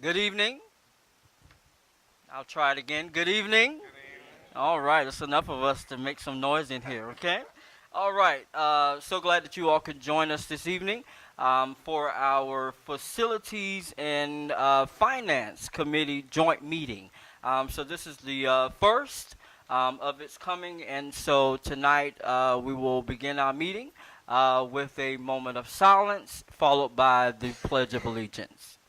Good evening. I'll try it again. Good evening. All right, it's enough of us to make some noise in here, okay? All right, so glad that you all could join us this evening for our Facilities and Finance Committee joint meeting. So this is the first of its coming, and so tonight we will begin our meeting with a moment of silence, followed by the Pledge of Allegiance.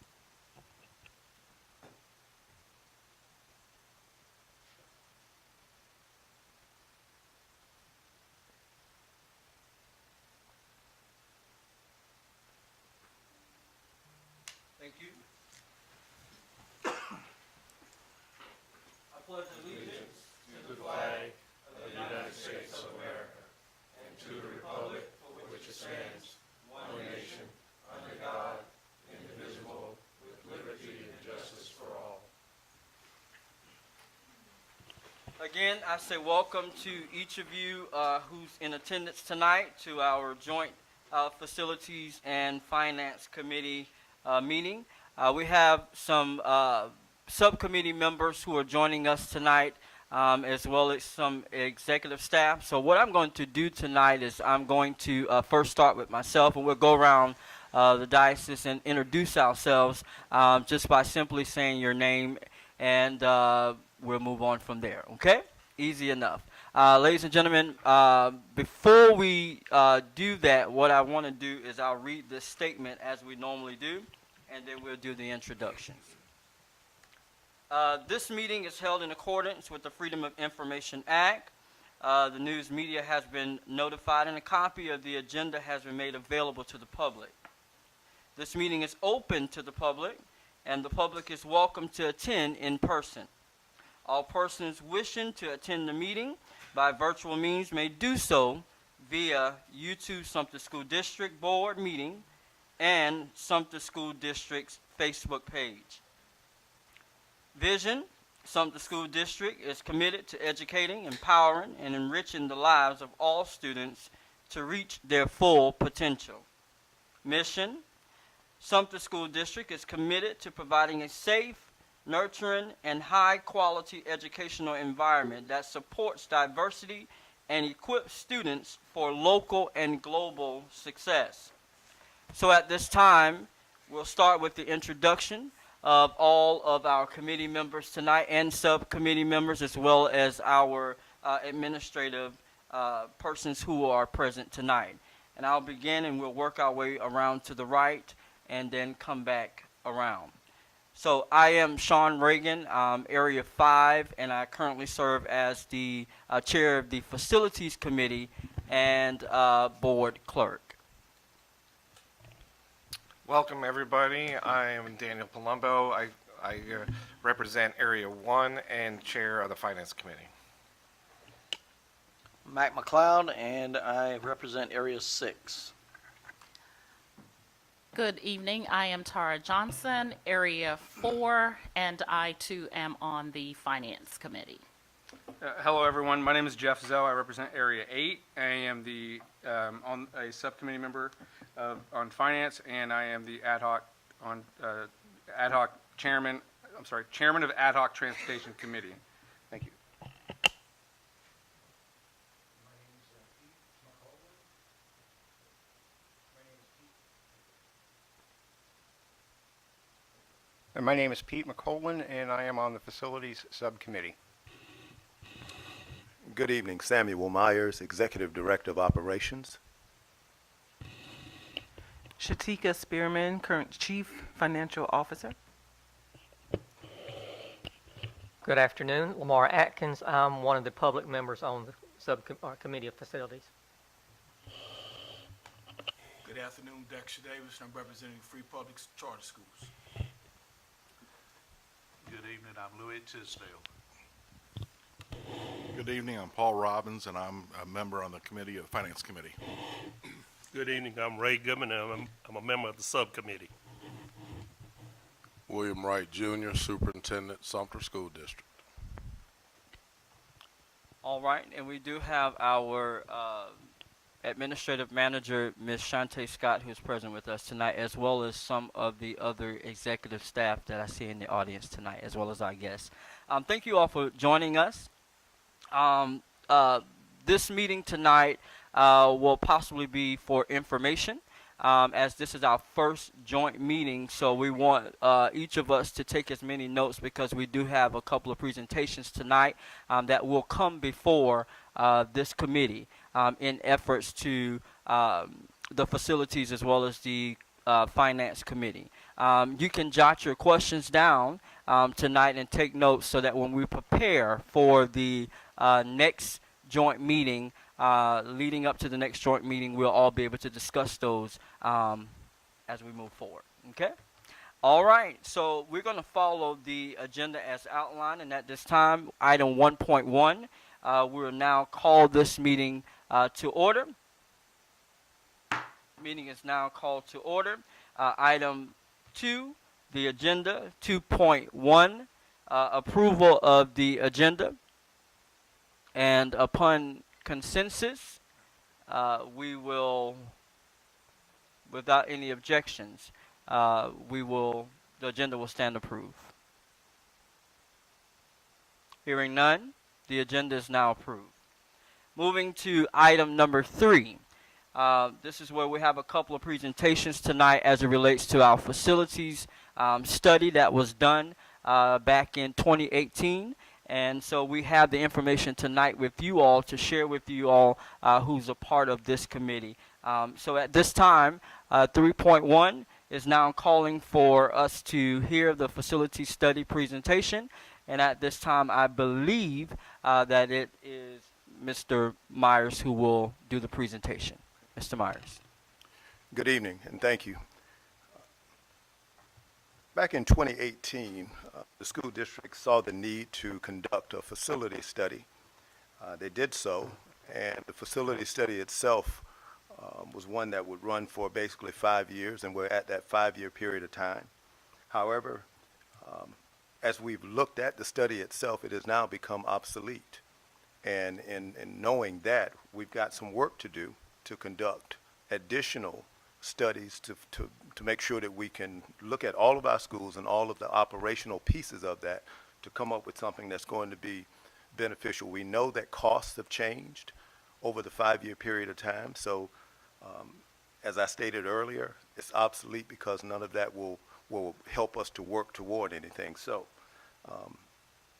Thank you. I pledge allegiance to the flag of the United States of America and to the republic for which it stands, one nation, under God, indivisible, with liberty and justice for all. Again, I say welcome to each of you who's in attendance tonight to our joint Facilities and Finance Committee meeting. We have some subcommittee members who are joining us tonight, as well as some executive staff. So what I'm going to do tonight is I'm going to first start with myself, and we'll go around the diocese and introduce ourselves just by simply saying your name, and we'll move on from there, okay? Easy enough. Ladies and gentlemen, before we do that, what I want to do is I'll read this statement as we normally do, and then we'll do the introductions. This meeting is held in accordance with the Freedom of Information Act. The news media has been notified, and a copy of the agenda has been made available to the public. This meeting is open to the public, and the public is welcome to attend in person. All persons wishing to attend the meeting by virtual means may do so via YouTube Sumter School District Board meeting and Sumter School District's Facebook page. Vision: Sumter School District is committed to educating, empowering, and enriching the lives of all students to reach their full potential. Mission: Sumter School District is committed to providing a safe, nurturing, and high-quality educational environment that supports diversity and equips students for local and global success. So at this time, we'll start with the introduction of all of our committee members tonight and subcommittee members, as well as our administrative persons who are present tonight. And I'll begin, and we'll work our way around to the right and then come back around. So I am Sean Reagan, Area 5, and I currently serve as the chair of the Facilities Committee and board clerk. Welcome, everybody. I am Daniel Palumbo. I represent Area 1 and chair of the Finance Committee. Mac McLeod, and I represent Area 6. Good evening. I am Tara Johnson, Area 4, and I too am on the Finance Committee. Hello, everyone. My name is Jeff Zell. I represent Area 8. I am the on a subcommittee member on finance, and I am the chairman of Ad Hoc Transportation Committee. Thank you. And my name is Pete McColin, and I am on the Facilities Subcommittee. Good evening, Samuel Myers, Executive Director of Operations. Shatika Spearman, current Chief Financial Officer. Good afternoon. Lamar Atkins. I'm one of the public members on the Subcommittee of Facilities. Good afternoon, Dexter Davis. I'm representing Free Public Charter Schools. Good evening, I'm Louis Tisdale. Good evening, I'm Paul Robbins, and I'm a member on the committee of the Finance Committee. Good evening, I'm Ray Goodman, and I'm a member of the subcommittee. William Wright Jr., Superintendent, Sumter School District. All right, and we do have our Administrative Manager Ms. Shante Scott, who is present with us tonight, as well as some of the other executive staff that I see in the audience tonight, as well as our guests. Thank you all for joining us. This meeting tonight will possibly be for information, as this is our first joint meeting, so we want each of us to take as many notes because we do have a couple of presentations tonight that will come before this committee in efforts to the facilities as well as the finance committee. You can jot your questions down tonight and take notes so that when we prepare for the next joint meeting, leading up to the next joint meeting, we'll all be able to discuss those as we move forward. Okay? All right. So we're going to follow the agenda as outlined, and at this time, item 1.1, we will now call this meeting to order. Meeting is now called to order. Item 2, the agenda. 2.1, approval of the agenda. And upon consensus, we will, without any objections, the agenda will stand approved. Hearing none, the agenda is now approved. Moving to item number 3. This is where we have a couple of presentations tonight as it relates to our facilities study that was done back in 2018. And so we have the information tonight with you all to share with you all who's a part of this committee. So at this time, 3.1 is now calling for us to hear the facility study presentation. And at this time, I believe that it is Mr. Myers who will do the presentation. Mr. Myers. Good evening, and thank you. Back in 2018, the school district saw the need to conduct a facility study. They did so, and the facility study itself was one that would run for basically 5 years, and we're at that 5-year period of time. However, as we've looked at the study itself, it has now become obsolete. And in knowing that, we've got some work to do to conduct additional studies to make sure that we can look at all of our schools and all of the operational pieces of that to come up with something that's going to be beneficial. We know that costs have changed over the 5-year period of time. So as I stated earlier, it's obsolete because none of that will help us to work toward anything. So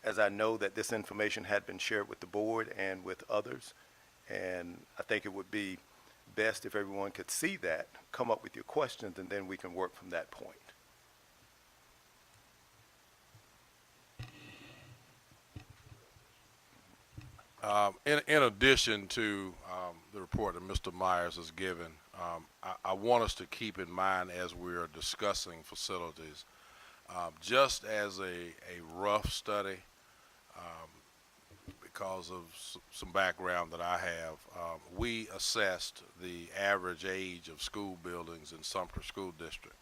as I know that this information had been shared with the board and with others, and I think it would be best if everyone could see that, come up with your questions, and then we can work from that point. In addition to the report that Mr. Myers has given, I want us to keep in mind as we are discussing facilities, just as a rough study, because of some background that I have, we assessed the average age of school buildings in Sumter School District.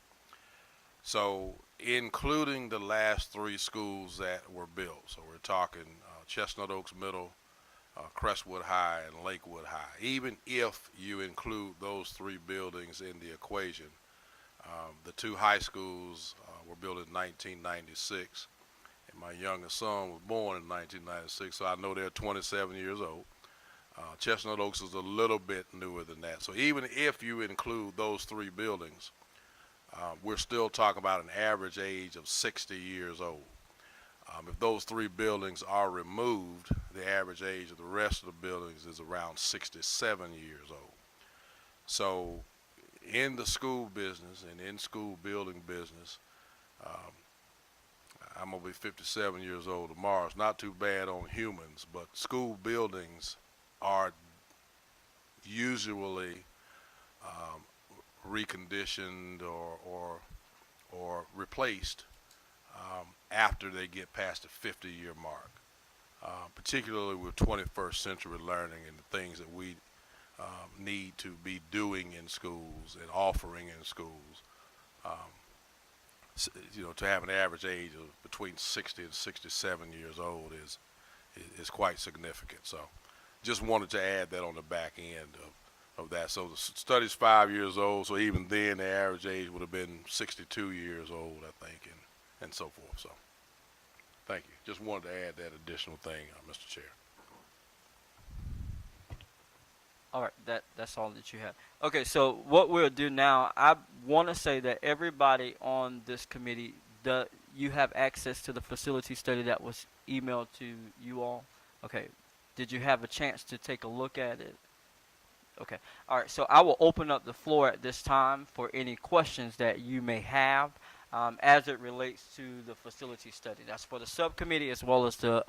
So including the last 3 schools that were built, so we're talking Chestnut Oaks Middle, Crestwood High, and Lakewood High. Even if you include those 3 buildings in the equation, the 2 high schools were built in 1996. My youngest son was born in 1996, so I know they're 27 years old. Chestnut Oaks is a little bit newer than that. So even if you include those 3 buildings, we're still talking about an average age of 60 years old. If those 3 buildings are removed, the average age of the rest of the buildings is around 67 years old. So in the school business and in school building business, I'm going to be 57 years old tomorrow. It's not too bad on humans, but school buildings are usually reconditioned or replaced after they get past the 50-year mark, particularly with 21st century learning and the things that we need to be doing in schools and offering in schools. You know, to have an average age of between 60 and 67 years old is quite significant. So just wanted to add that on the back end of that. So the study's 5 years old, so even then the average age would have been 62 years old, I think, and so forth. So thank you. Just wanted to add that additional thing, Mr. Chair. All right, that's all that you have. Okay, so what we'll do now, I want to say that everybody on this committee, you have access to the facility study that was emailed to you all. Okay, did you have a chance to take a look at it? Okay, all right, so I will open up the floor at this time for any questions that you may have as it relates to the facility study. That's for the subcommittee as well as the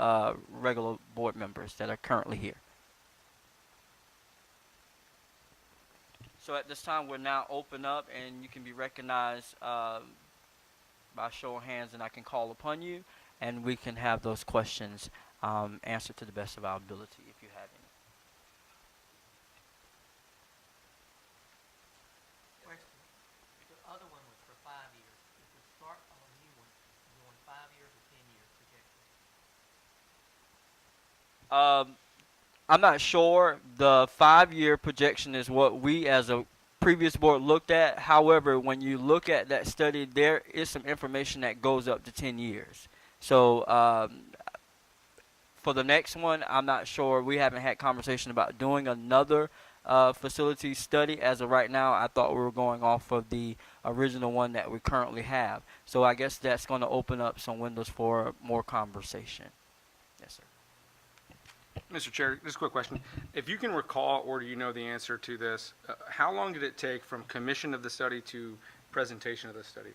regular board members that are currently here. So at this time, we're now open up, and you can be recognized by show of hands, and I can call upon you, and we can have those questions answered to the best of our ability, if you have any. Question. The other one was for 5 years. If we start on a new one, you want 5 years or 10 years projection? I'm not sure. The 5-year projection is what we as a previous board looked at. However, when you look at that study, there is some information that goes up to 10 years. So for the next one, I'm not sure. We haven't had conversation about doing another facility study. As of right now, I thought we were going off of the original one that we currently have. So I guess that's going to open up some windows for more conversation. Yes, sir. Mr. Chair, just a quick question. If you can recall, or do you know the answer to this, how long did it take from commission of the study to presentation of the study?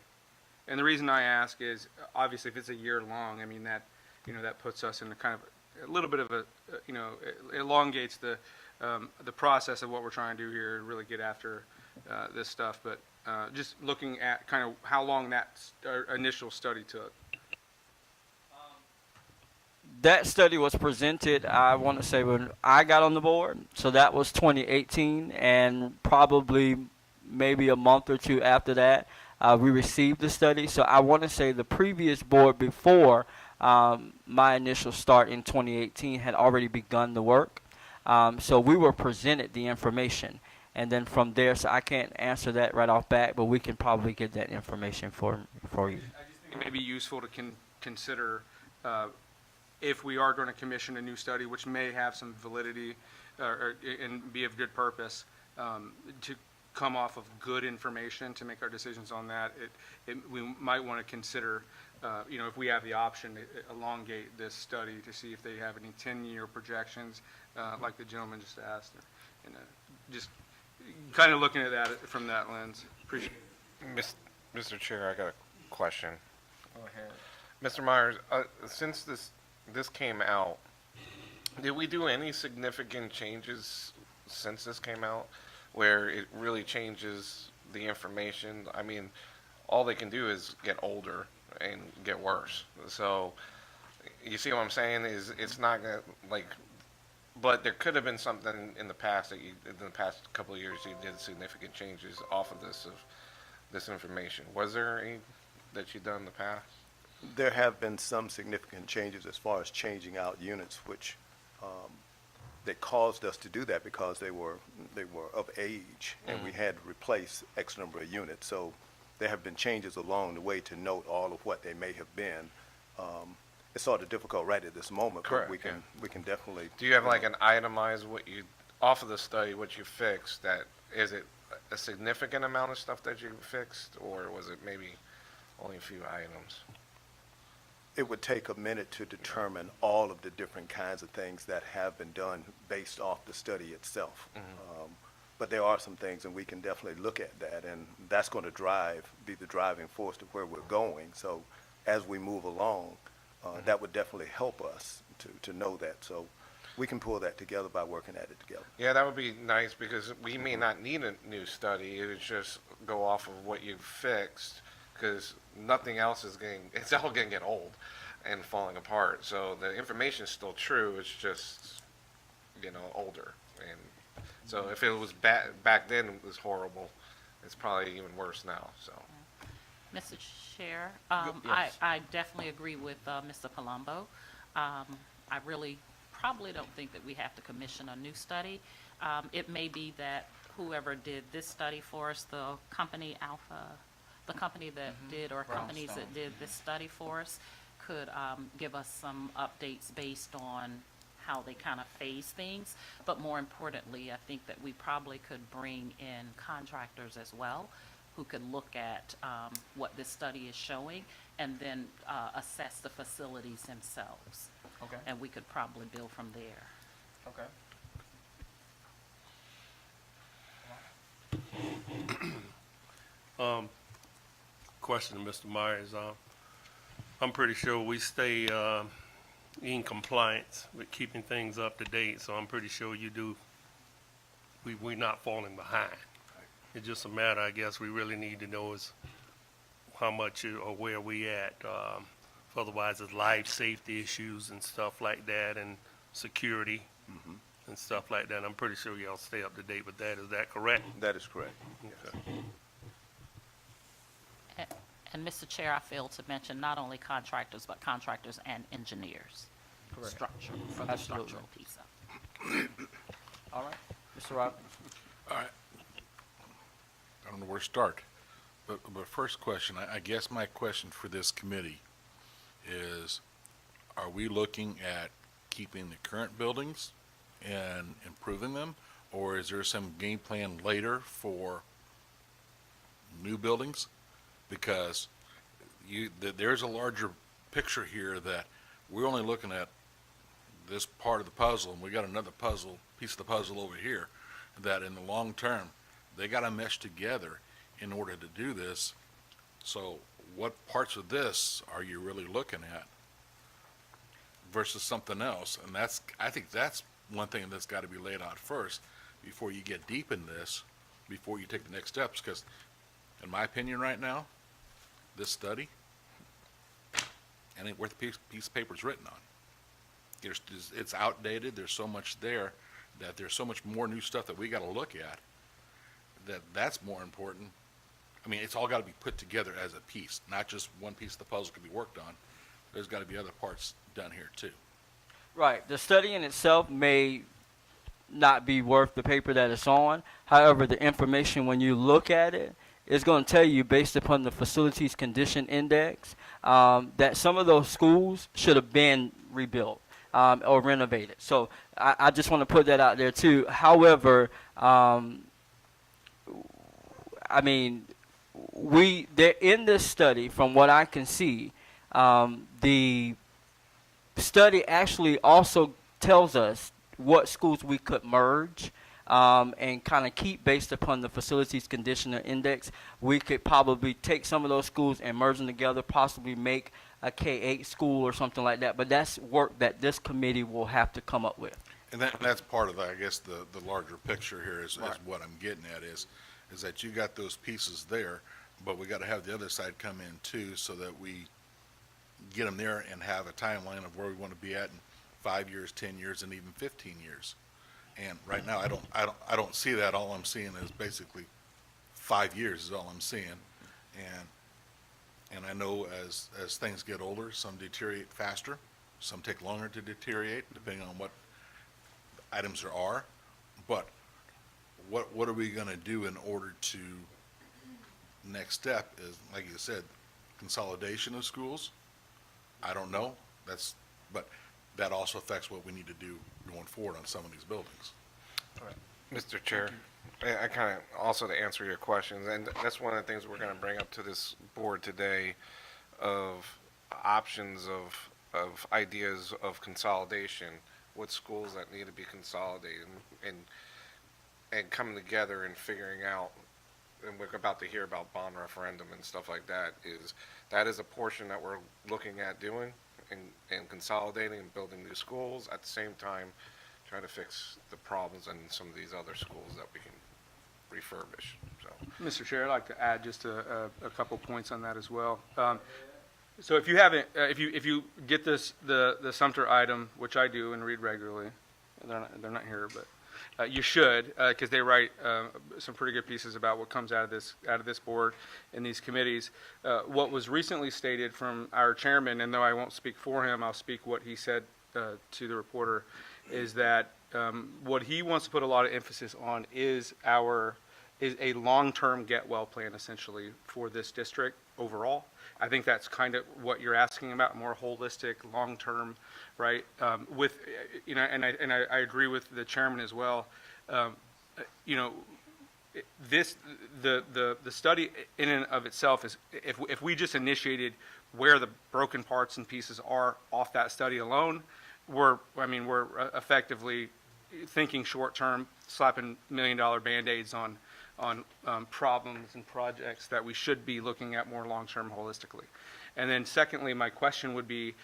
And the reason I ask is, obviously, if it's a year long, I mean, that, that puts us in a kind of a little bit of a, it elongates the process of what we're trying to do here and really get after this stuff. But just looking at kind of how long that initial study took. That study was presented, I want to say, when I got on the board. So that was 2018, and probably maybe a month or two after that, we received the study. So I want to say the previous board before my initial start in 2018 had already begun the work. So we were presented the information. And then from there, so I can't answer that right off bat, but we can probably get that information for you. I just think it may be useful to consider if we are going to commission a new study, which may have some validity and be of good purpose, to come off of good information to make our decisions on that. We might want to consider, if we have the option to elongate this study to see if they have any 10-year projections, like the gentleman just asked, and just kind of looking at that from that lens. Appreciate it. Mr. Chair, I got a question. Go ahead. Mr. Myers, since this came out, did we do any significant changes since this came out where it really changes the information? I mean, all they can do is get older and get worse. So you see what I'm saying? Is it's not gonna, like, but there could have been something in the past that in the past couple of years you did significant changes off of this information. Was there any that you done in the past? There have been some significant changes as far as changing out units, which that caused us to do that because they were of age, and we had to replace X number of units. So there have been changes along the way to note all of what they may have been. It's sort of difficult right at this moment, Correct, but we can definitely. Do you have like an itemized off of the study, what you fixed? That is it a significant amount of stuff that you fixed, or was it maybe only a few items? It would take a minute to determine all of the different kinds of things that have been done based off the study itself. But there are some things, and we can definitely look at that, and that's going to be the driving force to where we're going. So as we move along, that would definitely help us to know that. So we can pull that together by working at it together. Yeah, that would be nice, because we may not need a new study. It would just go off of what you fixed, because nothing else it's all going to get old and falling apart. So the information is still true. It's just, older. And so if it was back then, it was horrible. It's probably even worse now. So, Mr. Chair, Yes. I definitely agree with Mr. Palumbo. I really probably don't think that we have to commission a new study. It may be that whoever did this study for us, the company Alpha, the company that did, or companies that did this study for us, could give us some updates based on how they kind of phase things. But more importantly, I think that we probably could bring in contractors as well, who could look at what this study is showing, and then assess the facilities themselves. Okay. And we could probably build from there. Okay. Question to Mr. Myers. I'm pretty sure we stay in compliance with keeping things up to date, so I'm pretty sure you do. We're not falling behind. It's just a matter, I guess, we really need to know is how much or where we at. Otherwise, it's life safety issues and stuff like that, and security and stuff like that. I'm pretty sure y'all stay up to date with that. Is that correct? That is correct. Okay. And Mr. Chair, I failed to mention not only contractors, but contractors and engineers. Correct. Structure, for the Absolutely. structural piece of it. All right. Mr. Robbins? All right. I don't know where to start. But first question, I guess my question for this committee is, are we looking at keeping the current buildings and improving them? Or is there some game plan later for new buildings? Because there's a larger picture here that we're only looking at this part of the puzzle, and we got another piece of the puzzle over here, that in the long term, they got to mesh together in order to do this. So what parts of this are you really looking at versus something else? And I think that's one thing that's got to be laid out first before you get deep in this, before you take the next steps. Because in my opinion right now, this study, and ain't worth the piece of paper it's written on. It's outdated. There's so much there that there's so much more new stuff that we got to look at, that's more important. I mean, it's all got to be put together as a piece, not just one piece of the puzzle can be worked on. There's got to be other parts done here too. Right. The study in itself may not be worth the paper that it's on. However, the information, when you look at it, is going to tell you, based upon the facilities condition index, that some of those schools should have been rebuilt or renovated. So I just want to put that out there too. However, I mean, they're in this study, from what I can see, the study actually also tells us what schools we could merge and kind of keep based upon the facilities conditioner index. We could probably take some of those schools and merge them together, possibly make a K-8 school or something like that. But that's work that this committee will have to come up with. And that's part of, I guess, the larger picture here is what I'm getting at is that you got those pieces there, but we got to have the other side come in too, so that we get them there and have a timeline of where we want to be at in 5 years, 10 years, and even 15 years. And right now, I don't see that. All I'm seeing is basically 5 years is all I'm seeing. And I know as things get older, some deteriorate faster, some take longer to deteriorate, depending on what items there are. But what are we going to do in order to, next step is, like you said, consolidation of schools? I don't know. But that also affects what we need to do going forward on some of these buildings. Mr. Chair, I kind of also to answer your questions, and that's one of the things we're going to bring up to this board today, of options of ideas of consolidation, what schools that need to be consolidated, and coming together and figuring out, and we're about to hear about bond referendum and stuff like that, is a portion that we're looking at doing and consolidating and building new schools, at the same time trying to fix the problems in some of these other schools that we can refurbish. So, Mr. Chair, I'd like to add just a couple points on that as well. So if you haven't, if you get the Sumter item, which I do and read regularly, they're not here, but you should, because they write some pretty good pieces about what comes out of this board and these committees. What was recently stated from our chairman, and though I won't speak for him, I'll speak what he said to the reporter, is that what he wants to put a lot of emphasis on is a long-term get well plan essentially for this district overall. I think that's kind of what you're asking about, more holistic, long-term, right? With, you know, and I agree with the chairman as well. You know, the study in and of itself is, if we just initiated where the broken parts and pieces are off that study alone, we're effectively thinking short-term, slapping $1 million Band-Aids on problems and projects that we should be looking at more long-term holistically. And then secondly, my question would be,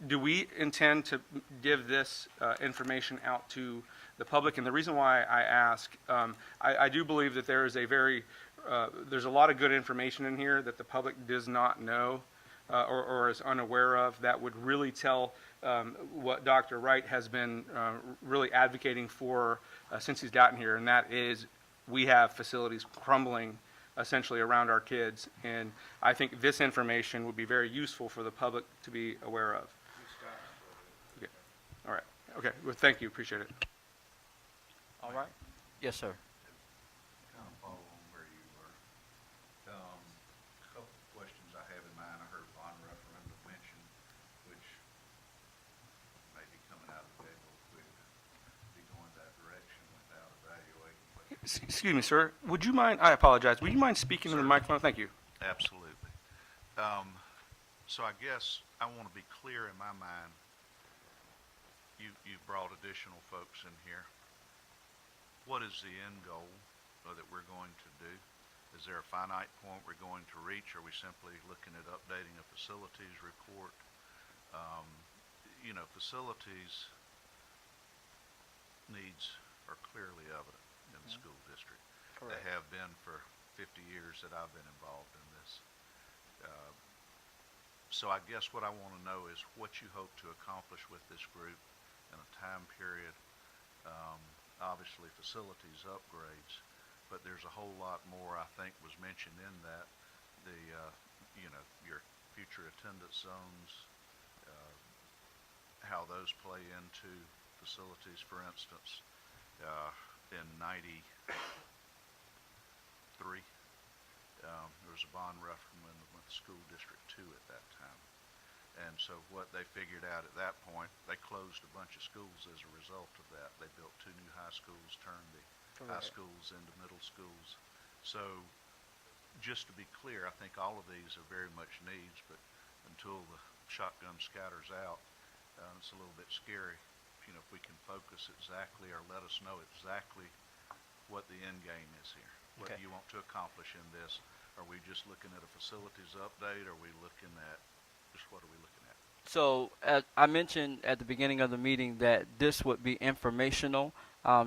do we intend to give this information out to the public? And the reason why I ask, I do believe that there is there's a lot of good information in here that the public does not know or is unaware of that would really tell what Dr. Wright has been really advocating for since he's gotten here, and that is we have facilities crumbling essentially around our kids, and I think this information would be very useful for the public to be aware of. Okay. All right. Okay. Well, thank you. Appreciate it. All right. Yes, sir. Kind of follow on where you were. A couple of questions I have in mind. I heard bond referendum mentioned, which may be coming out of the gate a little quick, be going that direction without evaluating what. Excuse me, sir. Would you mind, I apologize, would you mind speaking to the microphone? Thank you. Absolutely. So I guess I want to be clear in my mind. You brought additional folks in here. What is the end goal that we're going to do? Is there a finite point we're going to reach? Are we simply looking at updating a facilities report? You know, facilities needs are clearly evident in the school district. Correct. They have been for 50 years that I've been involved in this. So I guess what I want to know is what you hope to accomplish with this group in a time period. Obviously facilities upgrades, but there's a whole lot more I think was mentioned in that. You know, your future attendance zones, how those play into facilities. For instance, in '93, there was a bond referendum with School District 2 at that time. And so what they figured out at that point, they closed a bunch of schools as a result of that. They built 2 new high schools, turned the high schools into middle schools. So just to be clear, I think all of these are very much needs, but until the shotgun scatters out, it's a little bit scary. You know, if we can focus exactly or let us know exactly what the end game is here. What do you want to accomplish in this? Are we just looking at a facilities update? Are we looking at what are we looking at? So I mentioned at the beginning of the meeting that this would be informational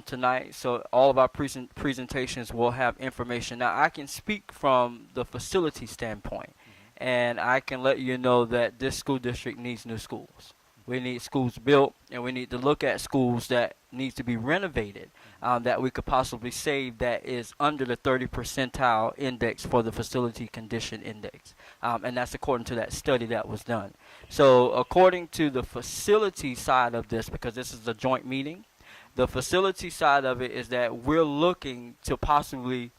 tonight. So all of our presentations will have information. Now I can speak from the facility standpoint, and I can let you know that this school district needs new schools. We need schools built, and we need to look at schools that need to be renovated, that we could possibly save, that is under the 30 percentile index for the facility condition index. And that's according to that study that was done. So according to the facility side of this, because this is a joint meeting, the facility side of it is that we're looking to possibly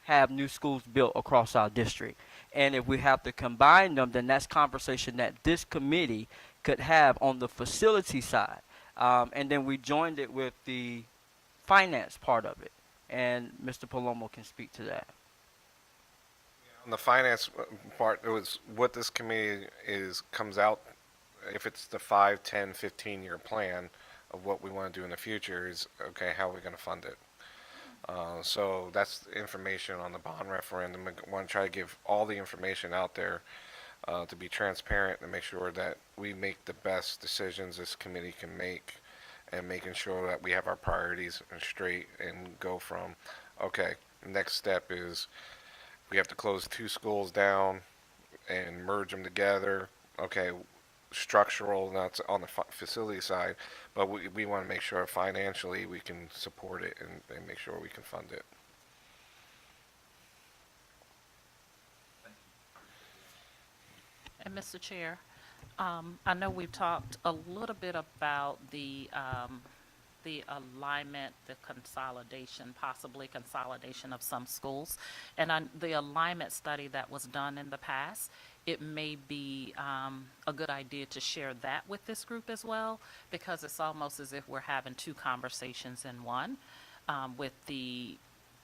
have new schools built across our district. And if we have to combine them, then that's conversation that this committee could have on the facility side. And then we joined it with the finance part of it. And Mr. Palomo can speak to that. On the finance part, it was what this committee comes out, if it's the 5, 10, 15-year plan of what we want to do in the future is, okay, how are we going to fund it? So that's the information on the bond referendum. We want to try to give all the information out there to be transparent and make sure that we make the best decisions this committee can make, and making sure that we have our priorities straight and go from, okay, next step is we have to close 2 schools down and merge them together. Okay, structural, that's on the facility side, but we want to make sure financially we can support it and make sure we can fund it. And Mr. Chair, I know we've talked a little bit about the the alignment, the consolidation, possibly consolidation of some schools. And the alignment study that was done in the past, it may be a good idea to share that with this group as well, because it's almost as if we're having two conversations in one, with the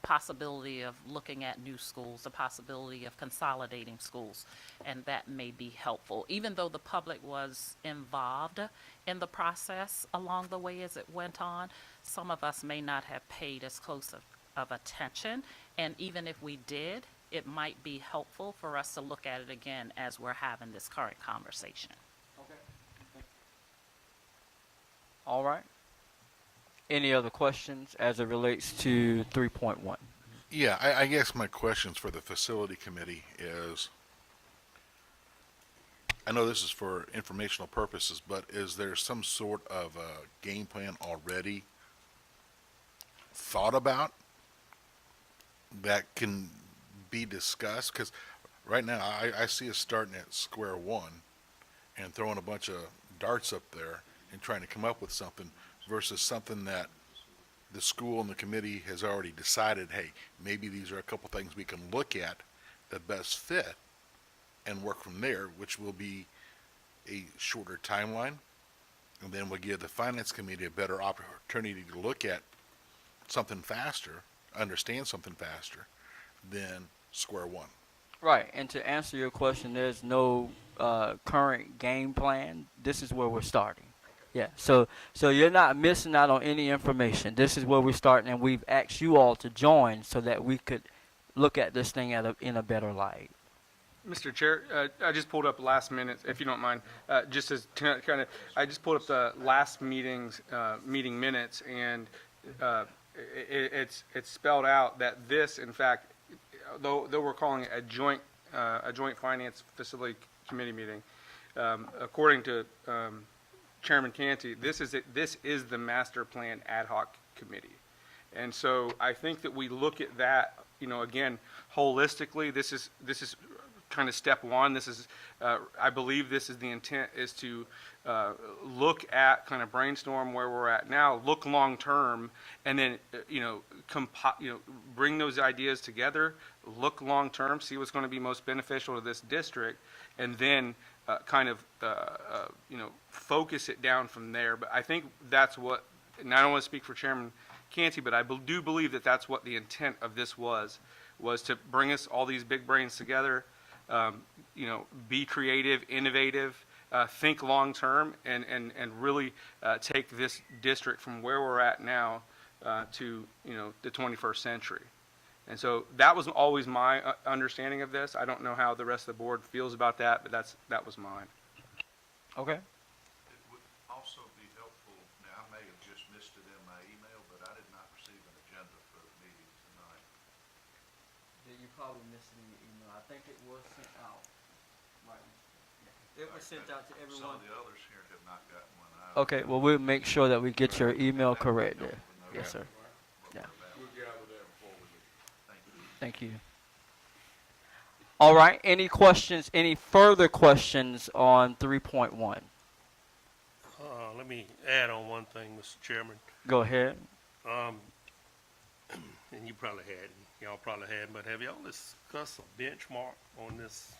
possibility of looking at new schools, the possibility of consolidating schools, and that may be helpful. Even though the public was involved in the process along the way as it went on, some of us may not have paid as close of attention, and even if we did, it might be helpful for us to look at it again as we're having this current conversation. All right. Any other questions as it relates to 3.1? Yeah, I guess my questions for the facility committee is, I know this is for informational purposes, but is there some sort of a game plan already thought about that can be discussed? Because right now, I see us starting at square one and throwing a bunch of darts up there and trying to come up with something versus something that the school and the committee has already decided, hey, maybe these are a couple things we can look at that best fit and work from there, which will be a shorter timeline. And then we'll give the finance committee a better opportunity to look at something faster, understand something faster than square one. Right, and to answer your question, there's no current game plan. This is where we're starting. Yeah, so you're not missing out on any information. This is where we're starting, and we've asked you all to join so that we could look at this thing in a better light. Mr. Chair, I just pulled up last minute, if you don't mind, just as kind of, I just pulled up the last meeting minutes, and it's spelled out that this, in fact, though we're calling it a joint finance facility committee meeting, according to Chairman Canty, this is the master plan ad hoc committee. And so I think that we look at that, again, holistically. This is kind of step one. This is, I believe this is the intent, is to look at, kind of brainstorm where we're at now, look long term, and then, bring those ideas together, look long term, see what's going to be most beneficial to this district, and then focus it down from there. But I think that's what, and I don't want to speak for Chairman Canty, but I do believe that that's what the intent of this was to bring us all these big brains together, be creative, innovative, think long term, and really take this district from where we're at now to the 21st century. And so that was always my understanding of this. I don't know how the rest of the board feels about that, but that was mine. Okay. It would also be helpful, now I may have just missed it in my email, but I did not receive an agenda for the meeting tonight. You probably missed it in your email. I think it was sent out. Right. It was sent out to everyone. Some of the others here have not gotten one either. Okay, well, we'll make sure that we get your email correct there. Yes, sir. Yeah. Thank you. All right, any questions, any further questions on 3.1? Let me add on one thing, Mr. Chairman. Go ahead. And you probably had, y'all probably had, but have y'all discussed a benchmark on this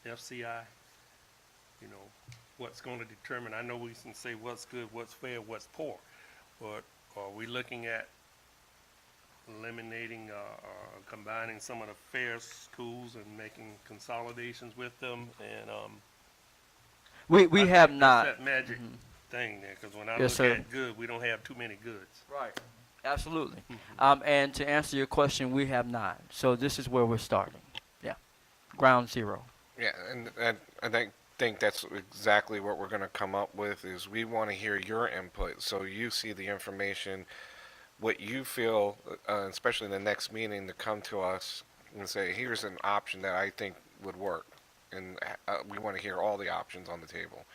FCI? What's going to determine, I know we can say what's good, what's fair, what's poor, but are we looking at eliminating, combining some of the fair schools and making consolidations with them? And We have not. That magic thing there, because when I Yes, look sir. at good, we don't have too many goods. Right. Absolutely. And to answer your question, we have not. So this is where we're starting. Yeah. Ground zero. Yeah, and I think that's exactly what we're going to come up with, is we want to hear your input. So you see the information, what you feel, especially in the next meeting, to come to us and say, here's an option that I think would work. And we want to hear all the options on the table.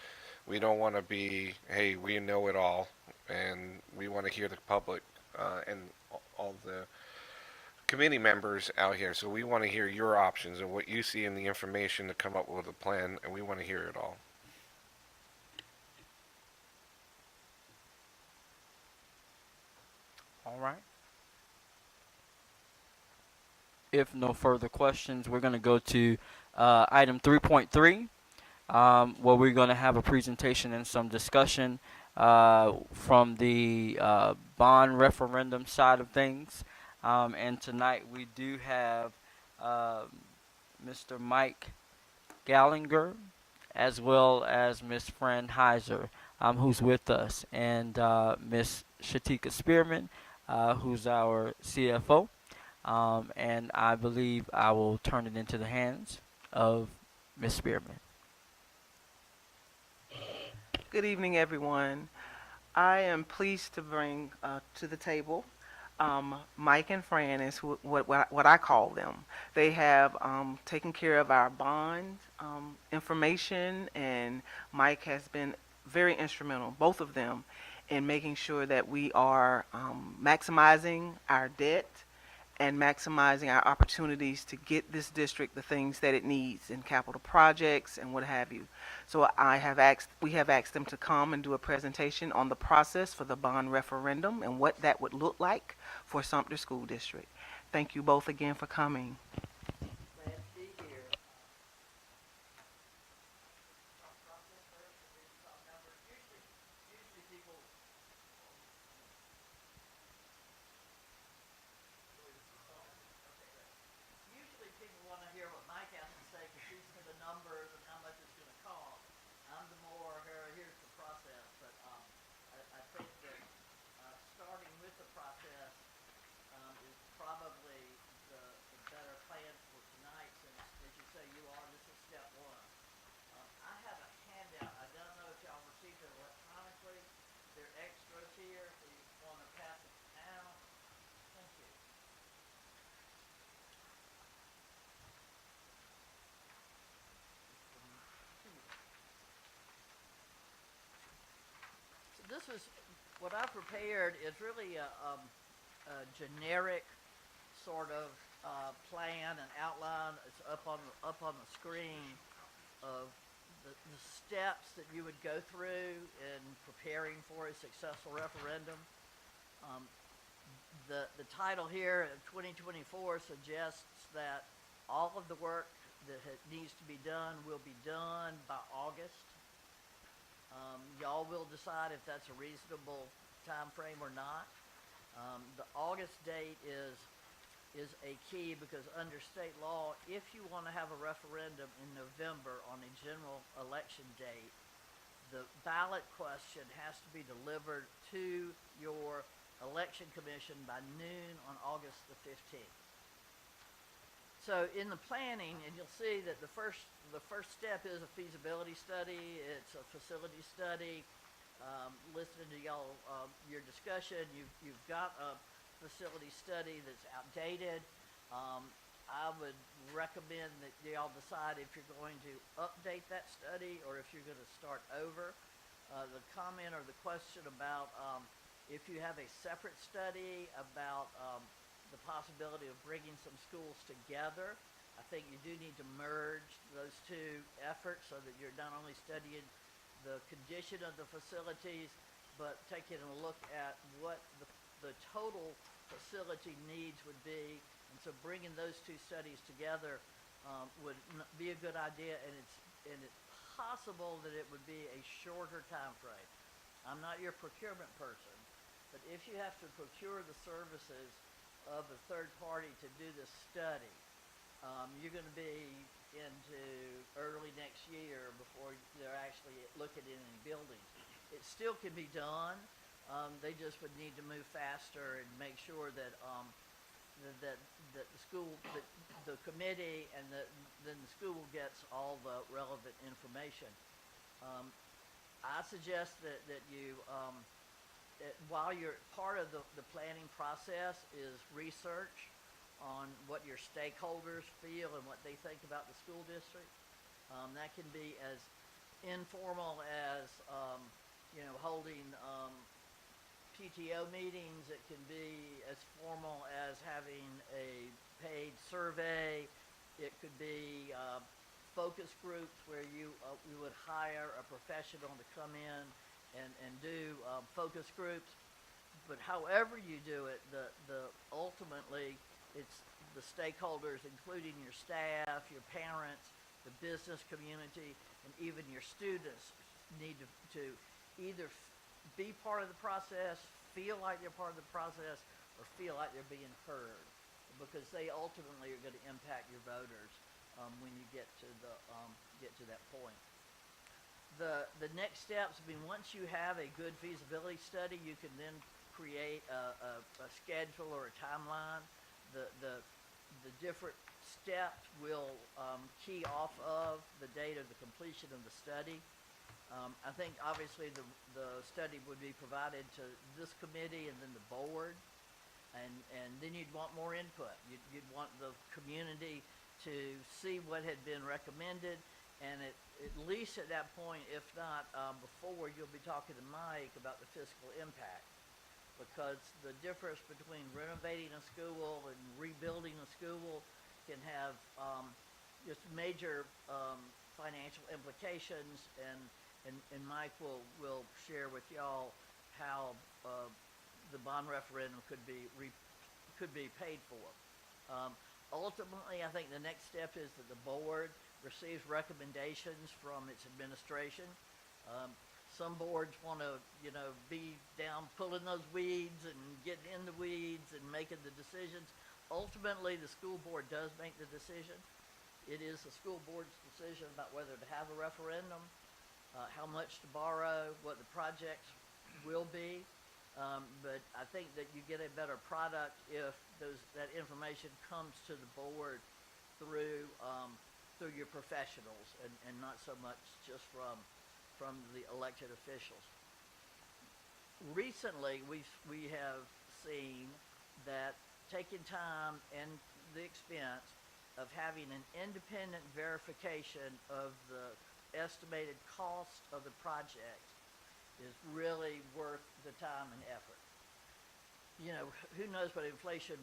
We don't want to be, hey, we know it all, and we want to hear the public and all the committee members out here. So we want to hear your options and what you see in the information to come up with a plan, and we want to hear it all. All right. If no further questions, we're going to go to item 3.3, where we're going to have a presentation and some discussion from the bond referendum side of things. And tonight we do have Mr. Mike Gallinger as well as Ms. Fran Heiser, who's with us, and Ms. Shatika Spearman, who's our CFO. And I believe I will turn it into the hands of Ms. Spearman. Good evening, everyone. I am pleased to bring to the table Mike and Fran is what I call them. They have taken care of our bond information, and Mike has been very instrumental, both of them, in making sure that we are maximizing our debt and maximizing our opportunities to get this district the things that it needs in capital projects and what have you. So we have asked them to come and do a presentation on the process for the bond referendum and what that would look like for Sumter School District. Thank you both again for coming. This is what I prepared is really a generic sort of plan and outline. It's up on the screen of the steps that you would go through in preparing for a successful referendum. The title here, 2024, suggests that all of the work that needs to be done will be done by August. Y'all will decide if that's a reasonable time frame or not. The August date is a key because under state law, if you want to have a referendum in November on a general election date, the ballot question has to be delivered to your election commission by noon on August the 15th. So in the planning, and you'll see that the first step is a feasibility study. It's a facility study. Listening to y'all, your discussion, you've got a facility study that's outdated. I would recommend that y'all decide if you're going to update that study or if you're going to start over. The comment or the question about if you have a separate study about the possibility of bringing some schools together, I think you do need to merge those two efforts so that you're not only studying the condition of the facilities, but taking a look at what the total facility needs would be. And so bringing those two studies together would be a good idea, and it's possible that it would be a shorter time frame. I'm not your procurement person, but if you have to procure the services of a third party to do this study, you're going to be into early next year before they're actually looking at any buildings. It still can be done. They just would need to move faster and make sure that that the school, that the committee, and then the school gets all the relevant information. I suggest that you while you're part of the planning process is research on what your stakeholders feel and what they think about the school district. That can be as informal as holding PTO meetings. It can be as formal as having a paid survey. It could be focus groups where you would hire a professional to come in and do focus groups. But however you do it, ultimately, it's the stakeholders, including your staff, your parents, the business community, and even your students need to either be part of the process, feel like they're part of the process, or feel like they're being heard, because they ultimately are going to impact your voters when you get to that point. The next steps, I mean, once you have a good feasibility study, you can then create a schedule or a timeline. The different steps will key off of the date of the completion of the study. I think obviously the study would be provided to this committee and then the board, and then you'd want more input. You'd want the community to see what had been recommended, and at least at that point, if not before, you'll be talking to Mike about the fiscal impact. Because the difference between renovating a school and rebuilding a school can have just major financial implications, and Mike will share with y'all how the bond referendum could be paid for. Ultimately, I think the next step is that the board receives recommendations from its administration. Some boards want to, be down pulling those weeds and getting in the weeds and making the decisions. Ultimately, the school board does make the decision. It is the school board's decision about whether to have a referendum, how much to borrow, what the projects will be. But I think that you get a better product if that information comes to the board through your professionals and not so much just from the elected officials. Recently, we have seen that taking time and the expense of having an independent verification of the estimated cost of the project is really worth the time and effort. Who knows what inflation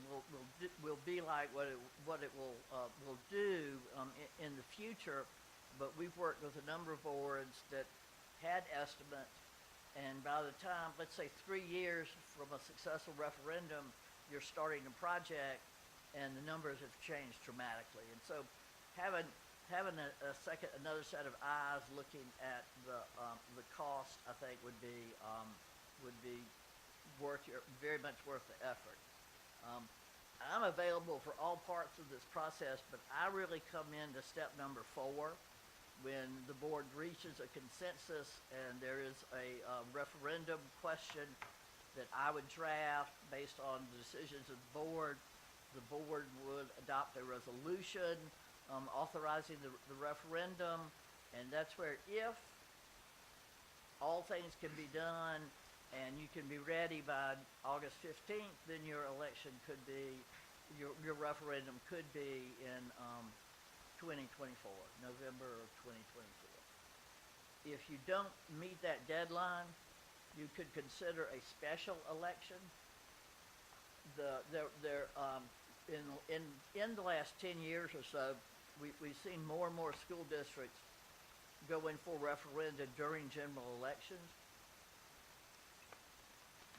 will be like, what it will do in the future, but we've worked with a number of boards that had estimates, and by the time, let's say 3 years from a successful referendum, you're starting a project, and the numbers have changed dramatically. And so having another set of eyes looking at the cost, I think would be very much worth the effort. I'm available for all parts of this process, but I really come into step number 4, when the board reaches a consensus and there is a referendum question that I would draft based on the decisions of the board would adopt a resolution authorizing the referendum, and that's where, if all things can be done and you can be ready by August 15th, then your election could be, your referendum could be in 2024, November of 2024. If you don't meet that deadline, you could consider a special election. In the last 10 years or so, we've seen more and more school districts going for referenda during general elections.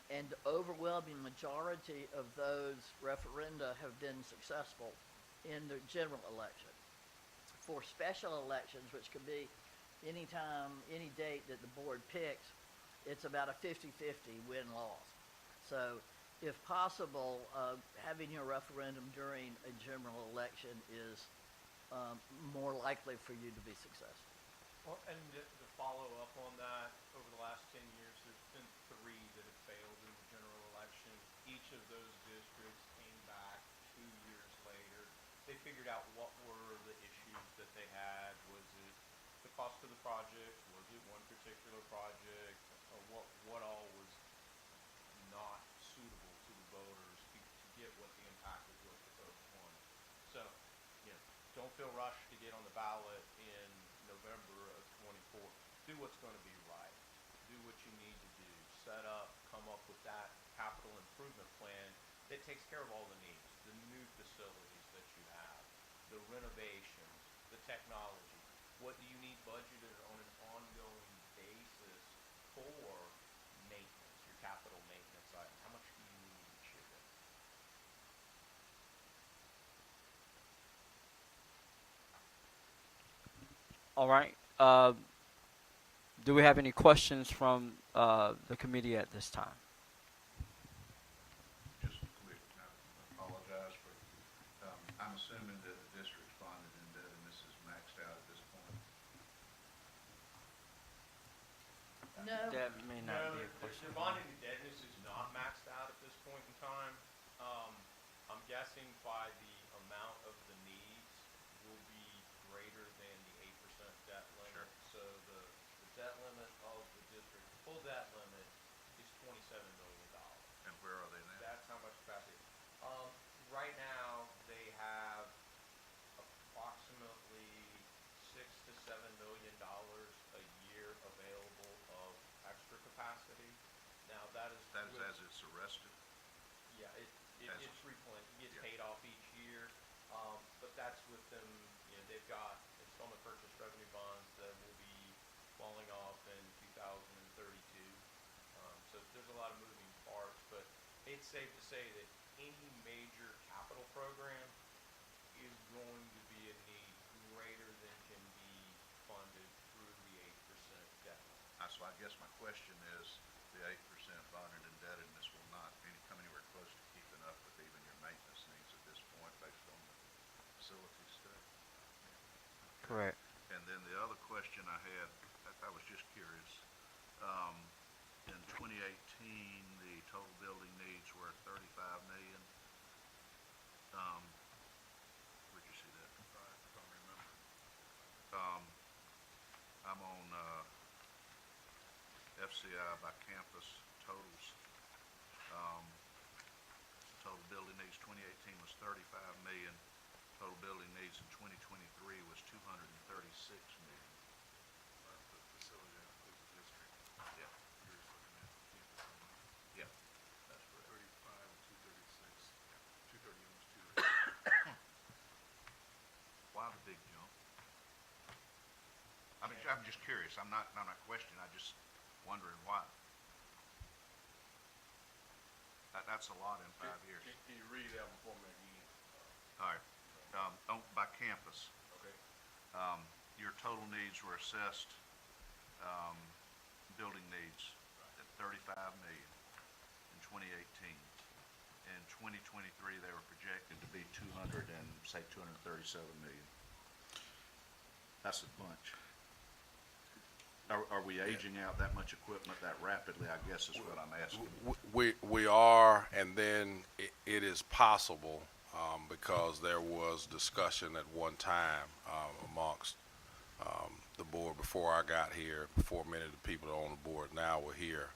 And the overwhelming majority of those referenda have been successful in the general election. For special elections, which could be any time, any date that the board picks, it's about a 50-50 win-loss. So if possible, having your referendum during a general election is more likely for you to be successful. Well, and to follow up on that, over the last 10 years, there's been 3 that have failed in the general election. Each of those districts came back 2 years later. They figured out what were the issues that they had. Was it the cost of the project? Was it one particular project? Or what all was not suitable to the voters to get what the impact was what the folks wanted? So, don't feel rushed to get on the ballot in November of 24. Do what's going to be right. Do what you need to do. Set up, come up with that capital improvement plan that takes care of all the needs, the new facilities that you have, the renovations, the technology. What do you need budgeted on an ongoing basis for maintenance, your capital maintenance item? How much All right. Do we have any questions from the committee at this time? Just quick, I apologize for, I'm assuming that the district's bonded indebtedness is maxed out at this point. No. That may not No, be a the question. bonding indebtedness is not maxed out at this point in time. I'm guessing by the amount of the needs will be greater than the 8% debt limit. So the debt limit of the district, full debt limit is $27 million. And where are they now? That's how much capacity. Right now, they have approximately $6 to $7 million a year available of extra capacity. Now, that is. That is with- as it's arrested? Yeah, As- it's replenished, it gets Yeah. paid off each year, but that's with them, they've got installment purchase revenue bonds that will be falling off in 2032. So there's a lot of moving parts, but it's safe to say that any major capital program is going to be a need greater than can be funded through the 8% debt. So I guess my question is, the 8% bonded indebtedness will not come anywhere close to keeping up with even your maintenance needs at this point based on the facility study? Correct. And then the other question I had, I was just curious, in 2018, the total building needs were 35 million. Where'd you see that? I don't remember. I'm on, FCI by campus totals. Total building needs 2018 was 35 million. Total building needs in 2023 was 236 million. The facility includes the district. Yeah. You're just looking at campus only. Yeah, that's correct. 35 and 236. Yeah. 230 almost 230. Why the big jump? I mean, I'm just curious. I'm not questioning. I just wondering why. That's a lot in 5 years. Can you read that one for me again? All right. By campus, Okay. your total needs were assessed, building needs at 35 million in 2018. In 2023, they were projected to be 237 million. That's a bunch. Are we aging out that much equipment that rapidly, I guess is what I'm asking. We are, and then it is possible, because there was discussion at one time amongst the board before I got here, before many of the people that are on the board now were here,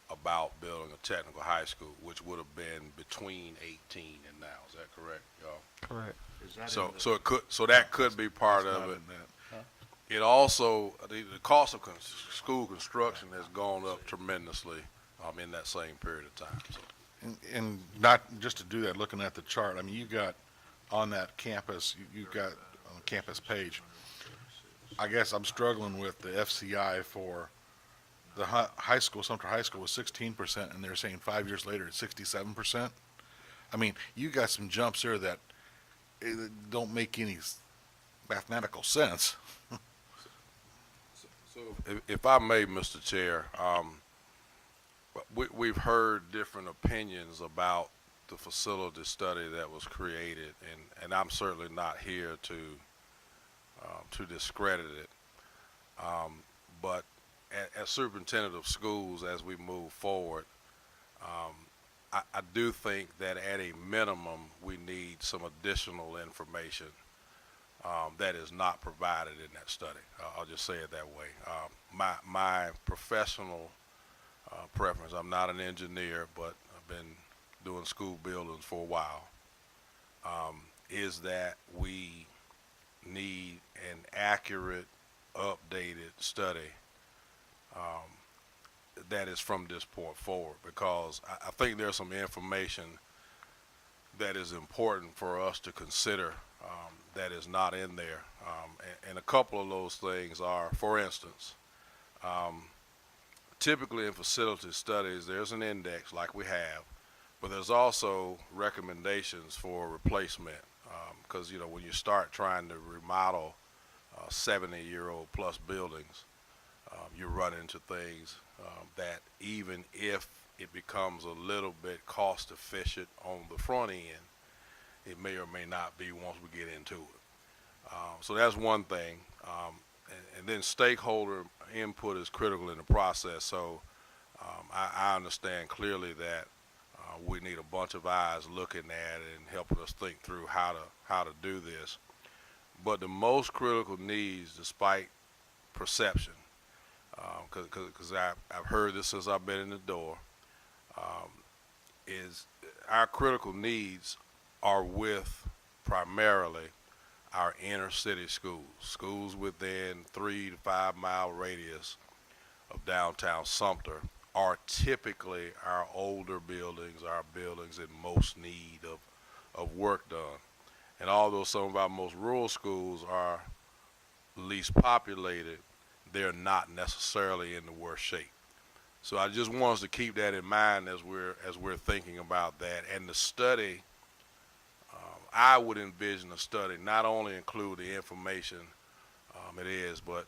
about building a technical high school, which would have been between 18 and now. Is that correct, y'all? Correct. Is that So, in the- so it could, so that could be part That's of not it. in that. It also, the cost of school construction has gone up tremendously, in that same period of time, so. And not, just to do that, looking at the chart, I mean, you got on that campus, you've got on the campus page, I guess I'm struggling with the FCI for the high school, Sumter High School was 16%, and they're saying 5 years later it's 67%. I mean, you got some jumps there that don't make any mathematical sense. So if I may, Mr. Chair, we've heard different opinions about the facility study that was created, and I'm certainly not here to discredit it. But as superintendent of schools, as we move forward, I do think that at a minimum, we need some additional information that is not provided in that study. I'll just say it that way. My professional preference, I'm not an engineer, but I've been doing school buildings for a while, is that we need an accurate, updated study that is from this point forward, because I think there's some information that is important for us to consider that is not in there. And a couple of those things are, for instance, typically in facility studies, there's an index like we have, but there's also recommendations for replacement. Because, when you start trying to remodel 70-year-old plus buildings, you run into things that even if it becomes a little bit cost efficient on the front end, it may or may not be once we get into it. So that's one thing. And then stakeholder input is critical in the process. So I understand clearly that we need a bunch of eyes looking at it and helping us think through how to do this. But the most critical needs, despite perception, because I've heard this since I've been in the door, is our critical needs are with primarily our inner city schools within 3 to 5 mile radius of downtown Sumter are typically our older buildings, our buildings in most need of work done. And although some of our most rural schools are least populated, they're not necessarily in the worst shape. So I just want us to keep that in mind as we're thinking about that. And the study, I would envision a study not only include the information it is, but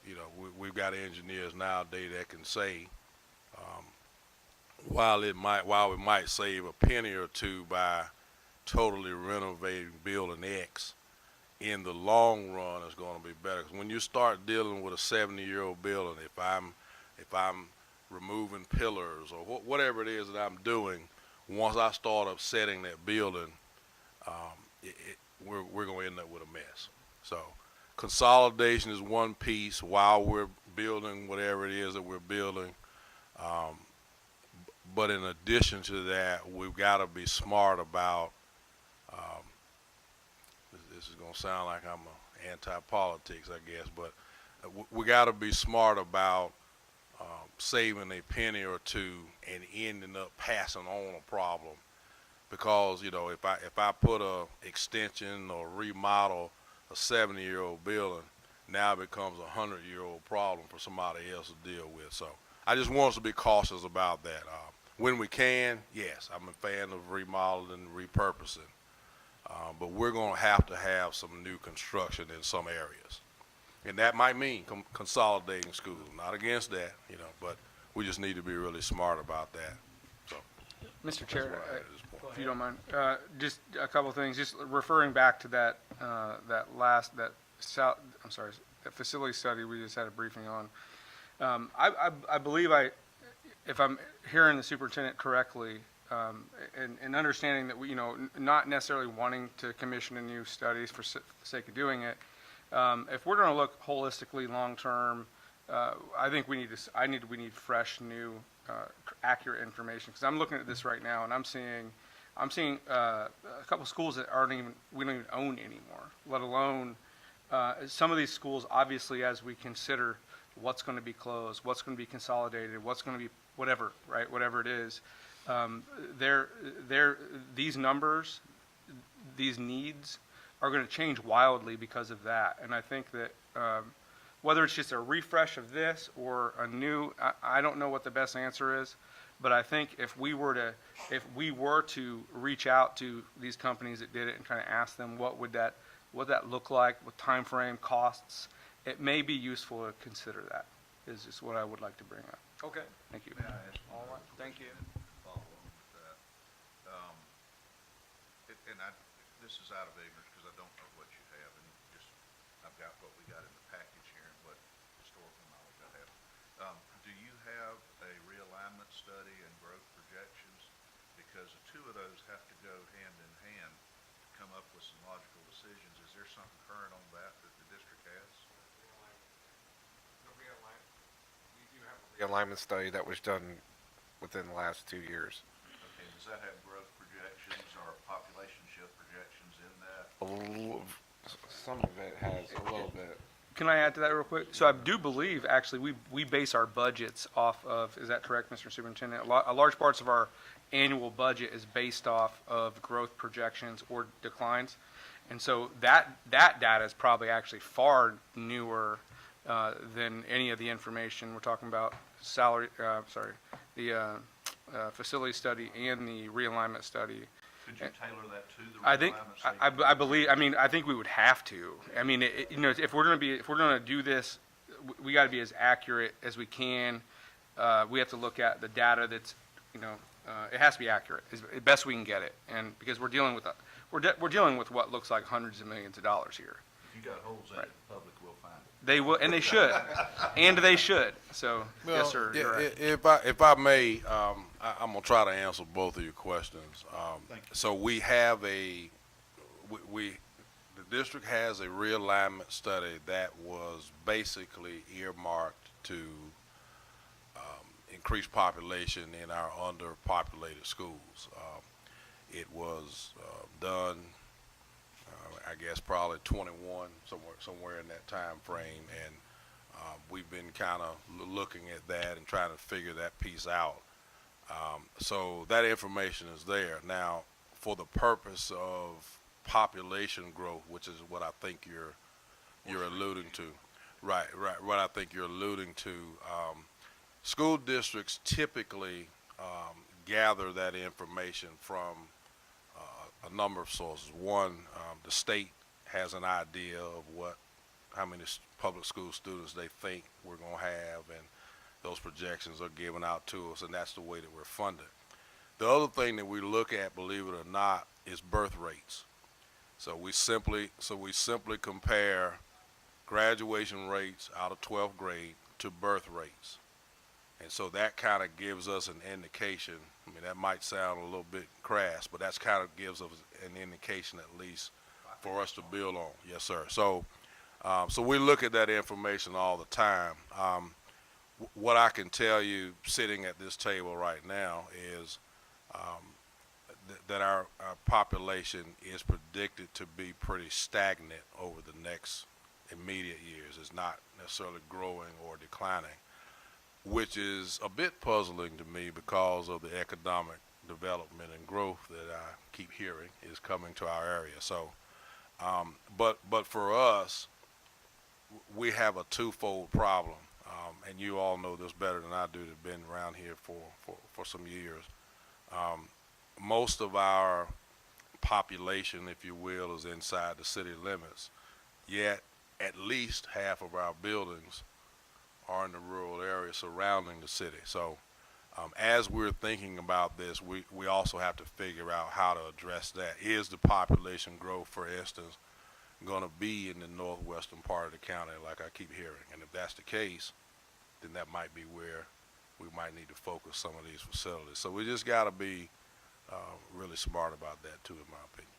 we've got engineers nowadays that can say while we might save a penny or two by totally renovating building X, in the long run it's going to be better. Because when you start dealing with a 70-year-old building, if I'm removing pillars or whatever it is that I'm doing, once I start upsetting that building, we're going to end up with a mess. So consolidation is one piece while we're building whatever it is that we're building. But in addition to that, we've got to be smart about, this is going to sound like I'm anti-politics, I guess, but we got to be smart about saving a penny or two and ending up passing on a problem. Because if I put a extension or remodel a 70-year-old building, now it becomes a 100-year-old problem for somebody else to deal with. So I just want us to be cautious about that. When we can, yes, I'm a fan of remodeling and repurposing, but we're going to have some new construction in some areas, and that might mean consolidating schools. Not against that, but we just need to be really smart about that. So, Mr. Chair, if you don't mind, just a couple of things. Just referring back to that that facility study we just had a briefing on. I believe if I'm hearing the superintendent correctly, and understanding that we, not necessarily wanting to commission a new studies for the sake of doing it, if we're going to look holistically long term, I think we need fresh, new, accurate information. Because I'm looking at this right now, and I'm seeing a couple schools that we don't even own anymore. Let alone some of these schools. Obviously, as we consider what's going to be closed, what's going to be consolidated, what's going to be whatever, right? Whatever it is, these numbers, these needs are going to change wildly because of that. And I think that whether it's just a refresh of this or a new, I don't know what the best answer is, but I think if we were to reach out to these companies that did it and kind of ask them what that look like, what time frame, costs, it may be useful to consider that. Is just what I would like to bring up. Okay. Thank you. May I ask All right. Thank you. follow on with that? This is out of ignorance because I don't know what you have, and I've got what we got in the package here and what historical knowledge I have. Do you have a realignment study and growth projections? Because the two of those have to go hand in hand to come up with some logical decisions. Is there something current on that the district has? The alignment study that was done within the last 2 years. Okay, does that have growth projections or population shift projections in that? Some of it has a little bit. Can I add to that real quick? So I do believe, actually, we base our budgets off of, is that correct, Mr. Superintendent? A large parts of our annual budget is based off of growth projections or declines. And so that data is probably actually far newer than any of the information we're talking about, the facility study and the realignment study. Could you tailor that to the I think, realignment study? I believe, I mean, I think we would have to. I mean, you know, if we're gonna do this, we gotta be as accurate as we can. We have to look at the data that's, you know, it has to be accurate, as best we can get it. And because we're dealing with, we're dealing with what looks like hundreds of millions of dollars here. If you got holes in it, the public will find it. They will, and they should, and they should. So, yes, sir, you're right. If I may, I'm gonna try to answer both of your questions. Thank you. So we have the district has a realignment study that was basically earmarked to increase population in our underpopulated schools. It was done, I guess, probably 21, somewhere in that time frame, and we've been kind of looking at that and trying to figure that piece out. So that information is there. Now, for the purpose of population growth, which is what I think you're alluding to, right, what I think you're alluding to, school districts typically gather that information from a number of sources. One, the state has an idea of how many public school students they think we're going to have, and those projections are given out to us, and that's the way that we're funded. The other thing that we look at, believe it or not, is birth rates. So we simply compare graduation rates out of 12th grade to birth rates. And so that kind of gives us an indication. I mean, that might sound a little bit crass, but that's kind of gives us an indication, at least, for us to build on. Yes, sir. So, so we look at that information all the time. What I can tell you, sitting at this table right now, is that our population is predicted to be pretty stagnant over the next immediate years. It's not necessarily growing or declining, which is a bit puzzling to me because of the economic development and growth that I keep hearing is coming to our area. So, but for us, we have a twofold problem, and you all know this better than I do that have been around here for some years. Most of our population, if you will, is inside the city limits, yet at least half of our buildings are in the rural area surrounding the city. So as we're thinking about this, we also have to figure out how to address that. Is the population growth, for instance, going to be in the northwestern part of the county like I keep hearing? And if that's the case, then that might be where we might need to focus some of these facilities. So we just got to be really smart about that too, in my opinion.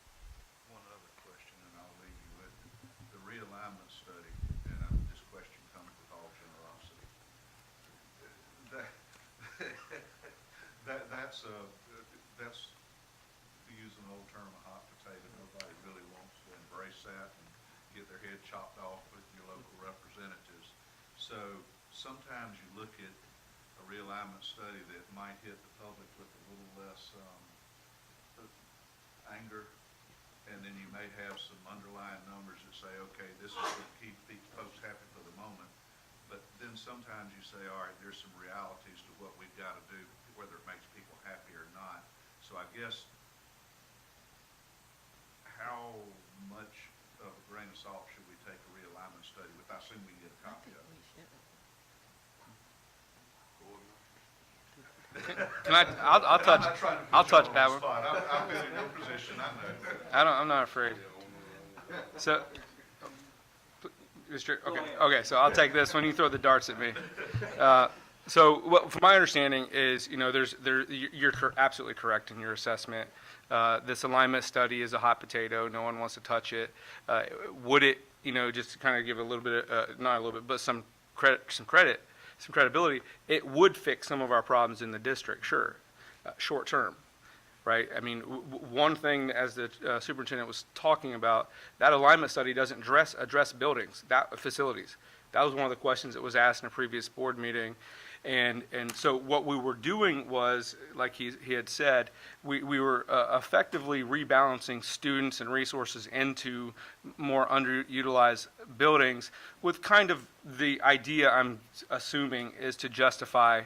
One other question, and I'll leave you with it. The realignment study, and this question comes with all generosity. That's to use an old term, a hot potato. Nobody really wants to embrace that and get their head chopped off with your local representatives. So sometimes you look at a realignment study that might hit the public with a little less anger, and then you may have some underlying numbers that say, okay, this is going to keep these folks happy for the moment, but then sometimes you say, all right, there's some realities to what we've got to do, whether it makes people happy or not. So I guess, how much of a grain of salt should we take a realignment study with? I assume we can get a copy of it. Can I? I'll touch that one. I've been in your position, I know. I'm not afraid. So, okay. So I'll take this when you throw the darts at me. So, from my understanding is, you know, you're absolutely correct in your assessment. This alignment study is a hot potato. No one wants to touch it. Would it, you know, just to kind of give a little bit, not a little bit, but some credibility, it would fix some of our problems in the district, sure, short term, right? I mean, one thing, as the superintendent was talking about, that alignment study doesn't address buildings, facilities. That was one of the questions that was asked in a previous board meeting. And so what we were doing was, like he had said, we were effectively rebalancing students and resources into more underutilized buildings with kind of the idea, I'm assuming, is to justify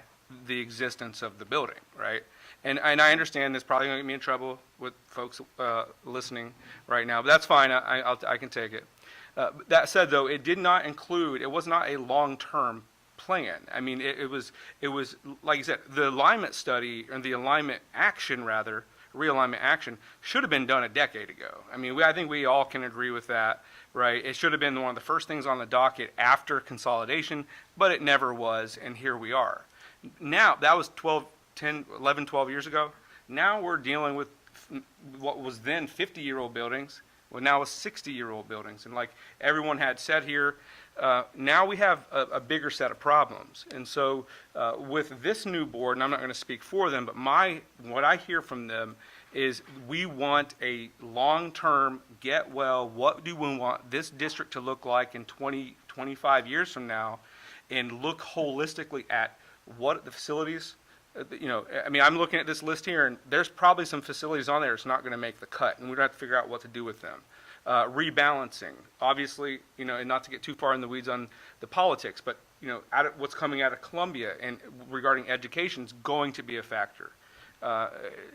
the existence of the building, right? And I understand this probably going to get me in trouble with folks listening right now, but that's fine. I can take it. That said, though, it did not include, it was not a long-term plan. I mean, it was, like you said, the alignment study, or the alignment action, rather, realignment action, should have been done a decade ago. I mean, I think we all can agree with that, right? It should have been one of the first things on the docket after consolidation, but it never was, and here we are. Now, that was 11, 12 years ago. Now we're dealing with what was then 50-year-old buildings, well, now it's 60-year-old buildings. And like everyone had said here, now we have a bigger set of problems. And so with this new board, and I'm not going to speak for them, but what I hear from them is we want a long-term, get well, what do we want this district to look like in 20, 25 years from now, and look holistically at what the facilities, you know, I mean, I'm looking at this list here, and there's probably some facilities on there that's not going to make the cut, and we're going to have to figure out what to do with them. Rebalancing, obviously, you know, and not to get too far in the weeds on the politics, but, you know, what's coming out of Columbia and regarding education is going to be a factor.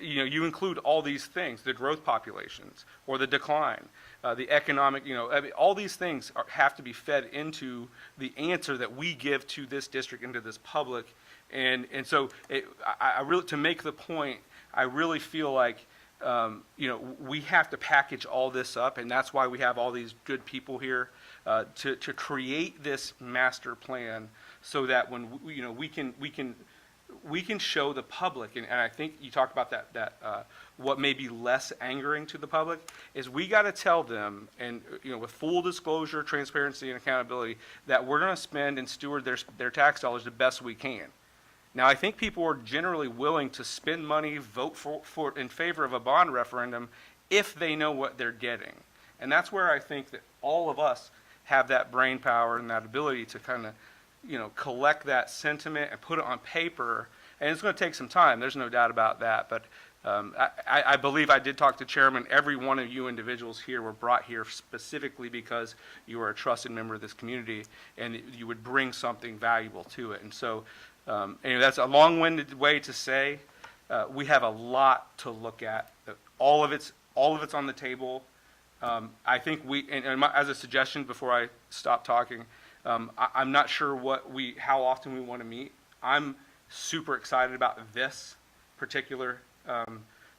You know, you include all these things, the growth populations or the decline, the economic, you know, I mean, all these things have to be fed into the answer that we give to this district and to this public. And so I really, to make the point, I really feel like, you know, we have to package all this up, and that's why we have all these good people here to create this master plan so that when, you know, we can show the public, and I think you talked about that what may be less angering to the public is we got to tell them, and you know, with full disclosure, transparency, and accountability, that we're going to spend and steward their tax dollars the best we can. Now, I think people are generally willing to spend money, vote for in favor of a bond referendum if they know what they're getting, and that's where I think that all of us have that brain power and that ability to kind of, you know, collect that sentiment and put it on paper. And it's going to take some time. There's no doubt about that. But I believe I did talk to Chairman. Every one of you individuals here were brought here specifically because you are a trusted member of this community and you would bring something valuable to it. And so, anyway, that's a long-winded way to say we have a lot to look at. All of it's on the table. I think as a suggestion before I stop talking, I'm not sure how often we want to meet. I'm super excited about this particular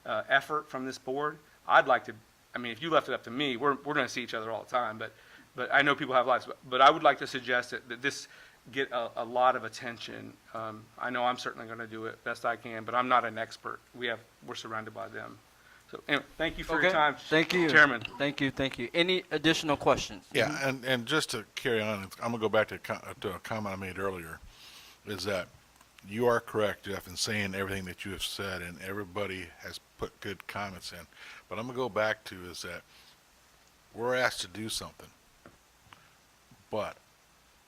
effort from this board. I'd like to, I mean, if you left it up to me, we're going to see each other all the time, but I know people have lives. But I would like to suggest that this get a lot of attention. I know I'm certainly going to do it best I can, but I'm not an expert. We're surrounded by them. So anyway, thank you for your time, Thank you, Chairman. Thank you. Any additional questions? Yeah, and just to carry on, I'm going to go back to a comment I made earlier, is that you are correct, Jeff, in saying everything that you have said, and everybody has put good comments in. But I'm going to go back to is that we're asked to do something, but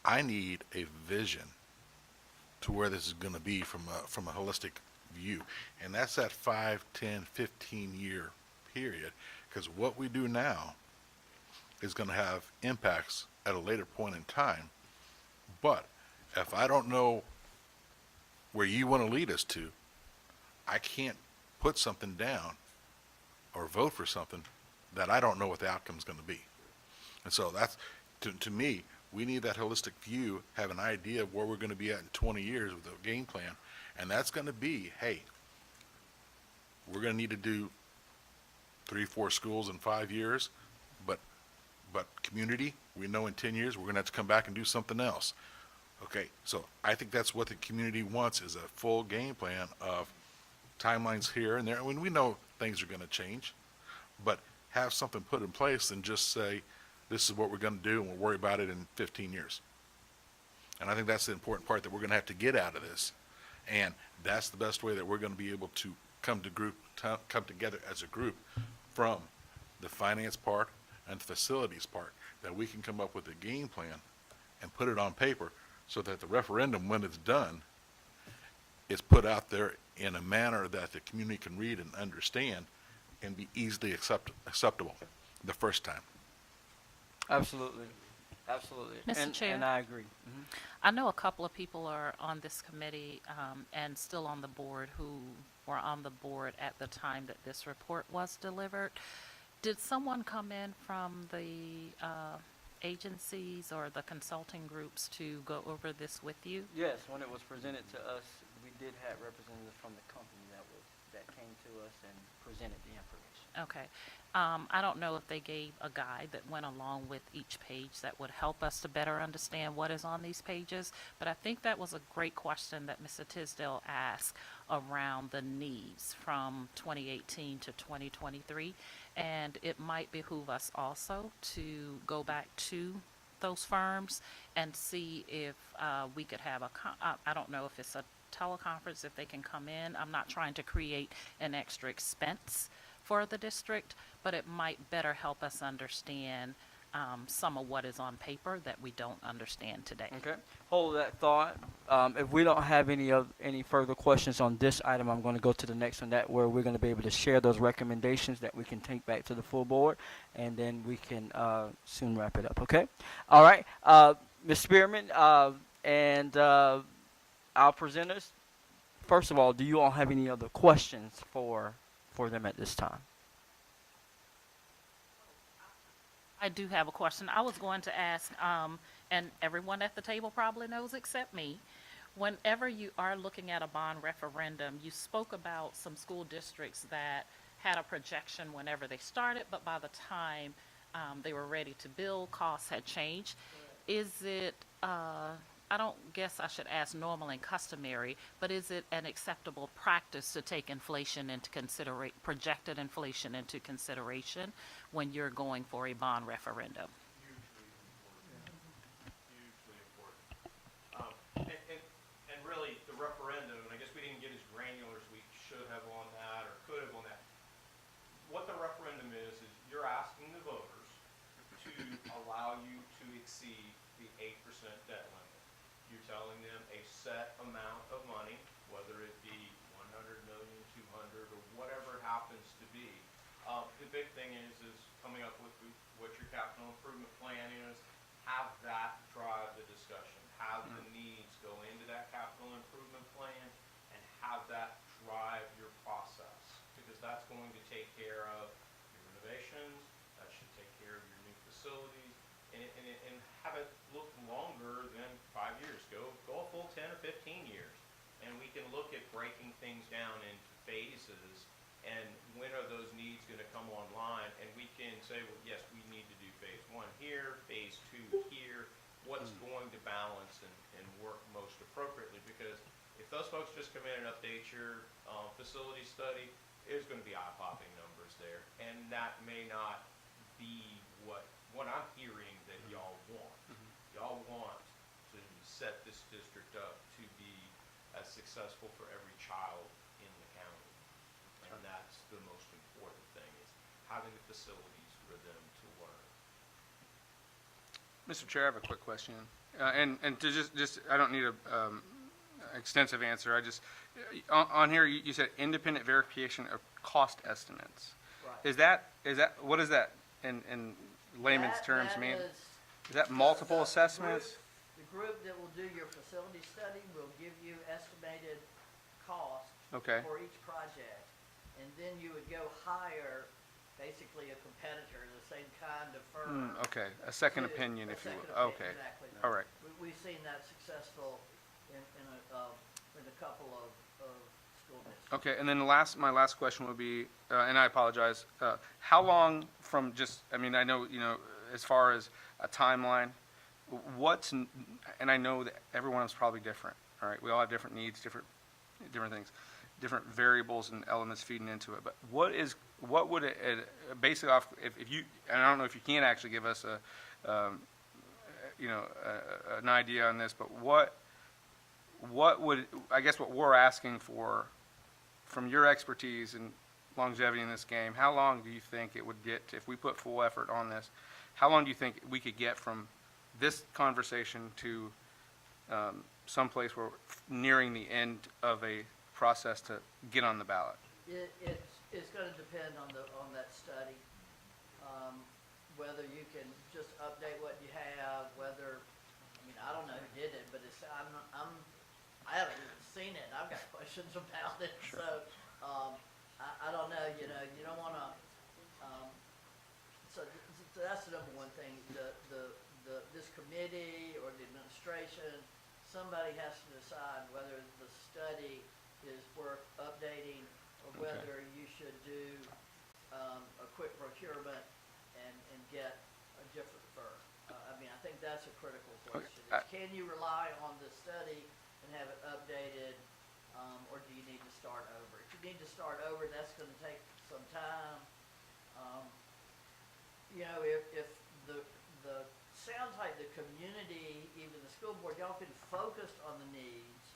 I need a vision to where this is going to be from a holistic view. And that's that 5, 10, 15-year period, because what we do now is going to have impacts at a later point in time. But if I don't know where you want to lead us to, I can't put something down or vote for something that I don't know what the outcome is going to be. And so that's, to me, we need that holistic view, have an idea of where we're going to be at in 20 years with a game plan. And that's going to be, hey, we're going to need to do 3, 4 schools in 5 years, but community, we know in 10 years we're going to have to come back and do something else. Okay, so I think that's what the community wants, is a full game plan of timelines here and there. I mean, we know things are going to change, but have something put in place and just say, this is what we're going to do and we'll worry about it in 15 years. And I think that's the important part that we're going to have to get out of this. And that's the best way that we're going to be able to come together as a group from the finance part and the facilities part, that we can come up with a game plan and put it on paper so that the referendum, when it's done, is put out there in a manner that the community can read and understand and be easily acceptable the first time. Absolutely. Absolutely. Mr. And- Chair? And I agree. I know a couple of people are on this committee and still on the board who were on the board at the time that this report was delivered. Did someone come in from the agencies or the consulting groups to go over this with you? Yes, when it was presented to us, we did have representatives from the company that came to us and presented the information. Okay. I don't know if they gave a guide that went along with each page that would help us to better understand what is on these pages, but I think that was a great question that Mr. Tisdale asked around the needs from 2018 to 2023, and it might behoove us also to go back to those firms and see if we could have I don't know if it's a teleconference, if they can come in. I'm not trying to create an extra expense for the district, but it might better help us understand some of what is on paper that we don't understand today. Okay, hold that thought. If we don't have any further questions on this item, I'm going to go to the next one, where we're going to be able to share those recommendations that we can take back to the full board, and then we can soon wrap it up. Okay. All right, Ms. Spearman and our presenters. First of all, do you all have any other questions for them at this time? I do have a question. I was going to ask, and everyone at the table probably knows except me, whenever you are looking at a bond referendum, you spoke about some school districts that had a projection whenever they started, but by the time they were ready to build, costs had changed. Is it, I don't guess I should ask normal and customary, but is it an acceptable practice to take inflation into consideration, projected inflation into consideration when you're going for a bond referendum? Hugely important. And really, the referendum, and I guess we didn't get as granular as we should have on that or could have on that. What the referendum is you're asking the voters to allow you to exceed the 8% debt limit. You're telling them a set amount of money, whether it be 100 million, 200, or whatever it happens to be. The big thing is coming up with what your capital improvement plan is. Have that drive the discussion. Have the needs go into that capital improvement plan, and have that drive your process, because that's going to take care of your renovations. That should take care of your new facilities, and have it look longer than 5 years. Go a full 10 or 15 years, and we can look at breaking things down into phases, and when are those needs going to come online, and we can say, well, yes, we need to do phase 1 here, phase 2 here. What's going to balance and work most appropriately? Because if those folks just come in and update your facility study, there's going to be eye-popping numbers there, and that may not be what I'm hearing that y'all want. Y'all want to set this district up to be as successful for every child in the county, and that's the most important thing, is having the facilities for them to learn. Mr. Chair, I have a quick question. And to just I don't need a extensive answer. I just, on here, you said independent verification of cost estimates. Right. Is that, what does that in layman's terms mean? Is that multiple assessments? The group that will do your facility study will give you estimated costs Okay. for each project, and then you would go hire basically a competitor, the same kind of firm. Okay, a second to- opinion, a if you second will. opinion, Okay. Exactly. All right. We've seen that successful in a couple of school districts. Okay, and then my last question would be, and I apologize, how long from just, I mean, I know, as far as a timeline, and I know that everyone's probably different, all right? We all have different needs, different things, different variables and elements feeding into it. But what would it, basically off, if you, and I don't know if you can actually give us an idea on this, but what would, I guess what we're asking for, from your expertise and longevity in this game, how long do you think it would get, if we put full effort on this, how long do you think we could get from this conversation to someplace where nearing the end of a process to get on the ballot? It's going to depend on that study. whether you can just update what you have, whether, I mean, I don't know who did it, but it's, I haven't even seen it, I've got questions about it, so, I don't know, you know, you don't wanna, so that's the number one thing, this committee or the administration, somebody has to decide whether the study is worth updating or whether you should do, a quick procurement and get a different firm. I mean, I think that's a critical question. Is can you rely on the study and have it updated, or do you need to start over? If you need to start over, that's gonna take some time. You know, if the sounds like the community, even the school board, y'all been focused on the needs,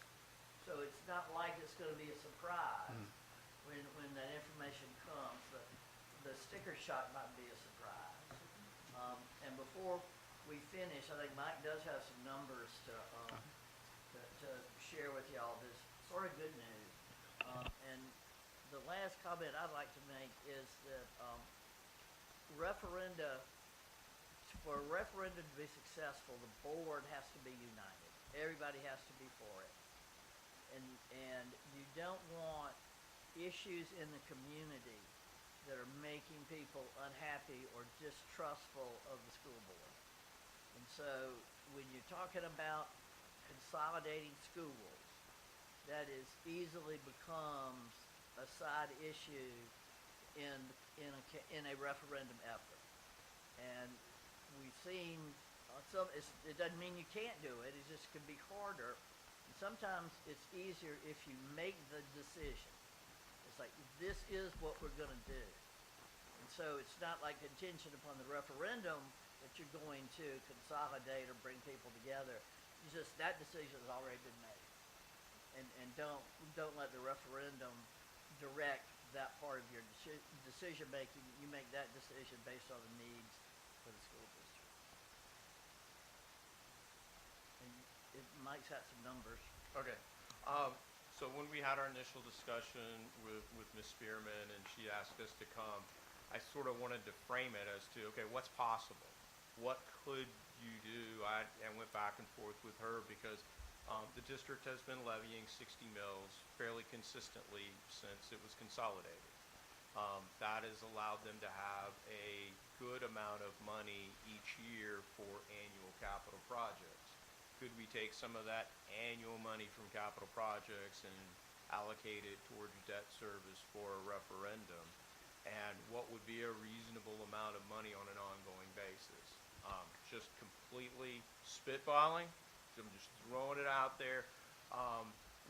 so it's not like it's gonna be a surprise when that information comes. The sticker shock might be a surprise. And before we finish, I think Mike does have some numbers to share with y'all. There's sort of good news. And the last comment I'd like to make is that for a referendum to be successful, the board has to be united. Everybody has to be for it. And you don't want issues in the community that are making people unhappy or distrustful of the school board. And so when you're talking about consolidating schools, that is easily becomes a side issue in a referendum effort. And we've seen it doesn't mean you can't do it, it just can be harder. And sometimes it's easier if you make the decision. It's like, this is what we're gonna do. And so it's not like contingent upon the referendum that you're going to consolidate or bring people together. It's just that decision has already been made. And don't let the referendum direct that part of your decision making. You make that decision based on the needs for the school district. And Mike's got some numbers. Okay. So when we had our initial discussion with Ms. Spearman and she asked us to come, I sort of wanted to frame it as to, okay, what's possible? What could you do? I went back and forth with her because the district has been levying 60 mills fairly consistently since it was consolidated. That has allowed them to have a good amount of money each year for annual capital projects. Could we take some of that annual money from capital projects and allocate it towards debt service for a referendum? And what would be a reasonable amount of money on an ongoing basis? Just completely spitballing, so I'm just throwing it out there.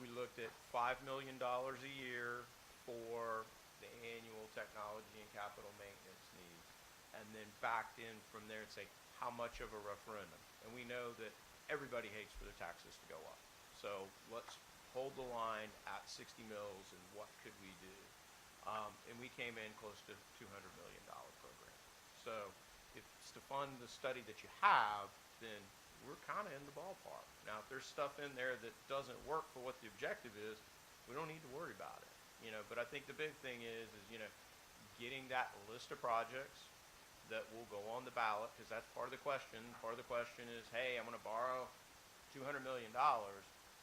We looked at $5 million a year for the annual technology and capital maintenance needs, and then backed in from there and say, how much of a referendum? And we know that everybody hates for their taxes to go up. So let's hold the line at 60 mills and what could we do? And we came in close to $200 million program. So if it's to fund the study that you have, then we're kind of in the ballpark. Now, if there's stuff in there that doesn't work for what the objective is, we don't need to worry about it. You know, but I think the big thing is getting that list of projects that will go on the ballot, because that's part of the question. Part of the question is, hey, I'm going to borrow $200 million,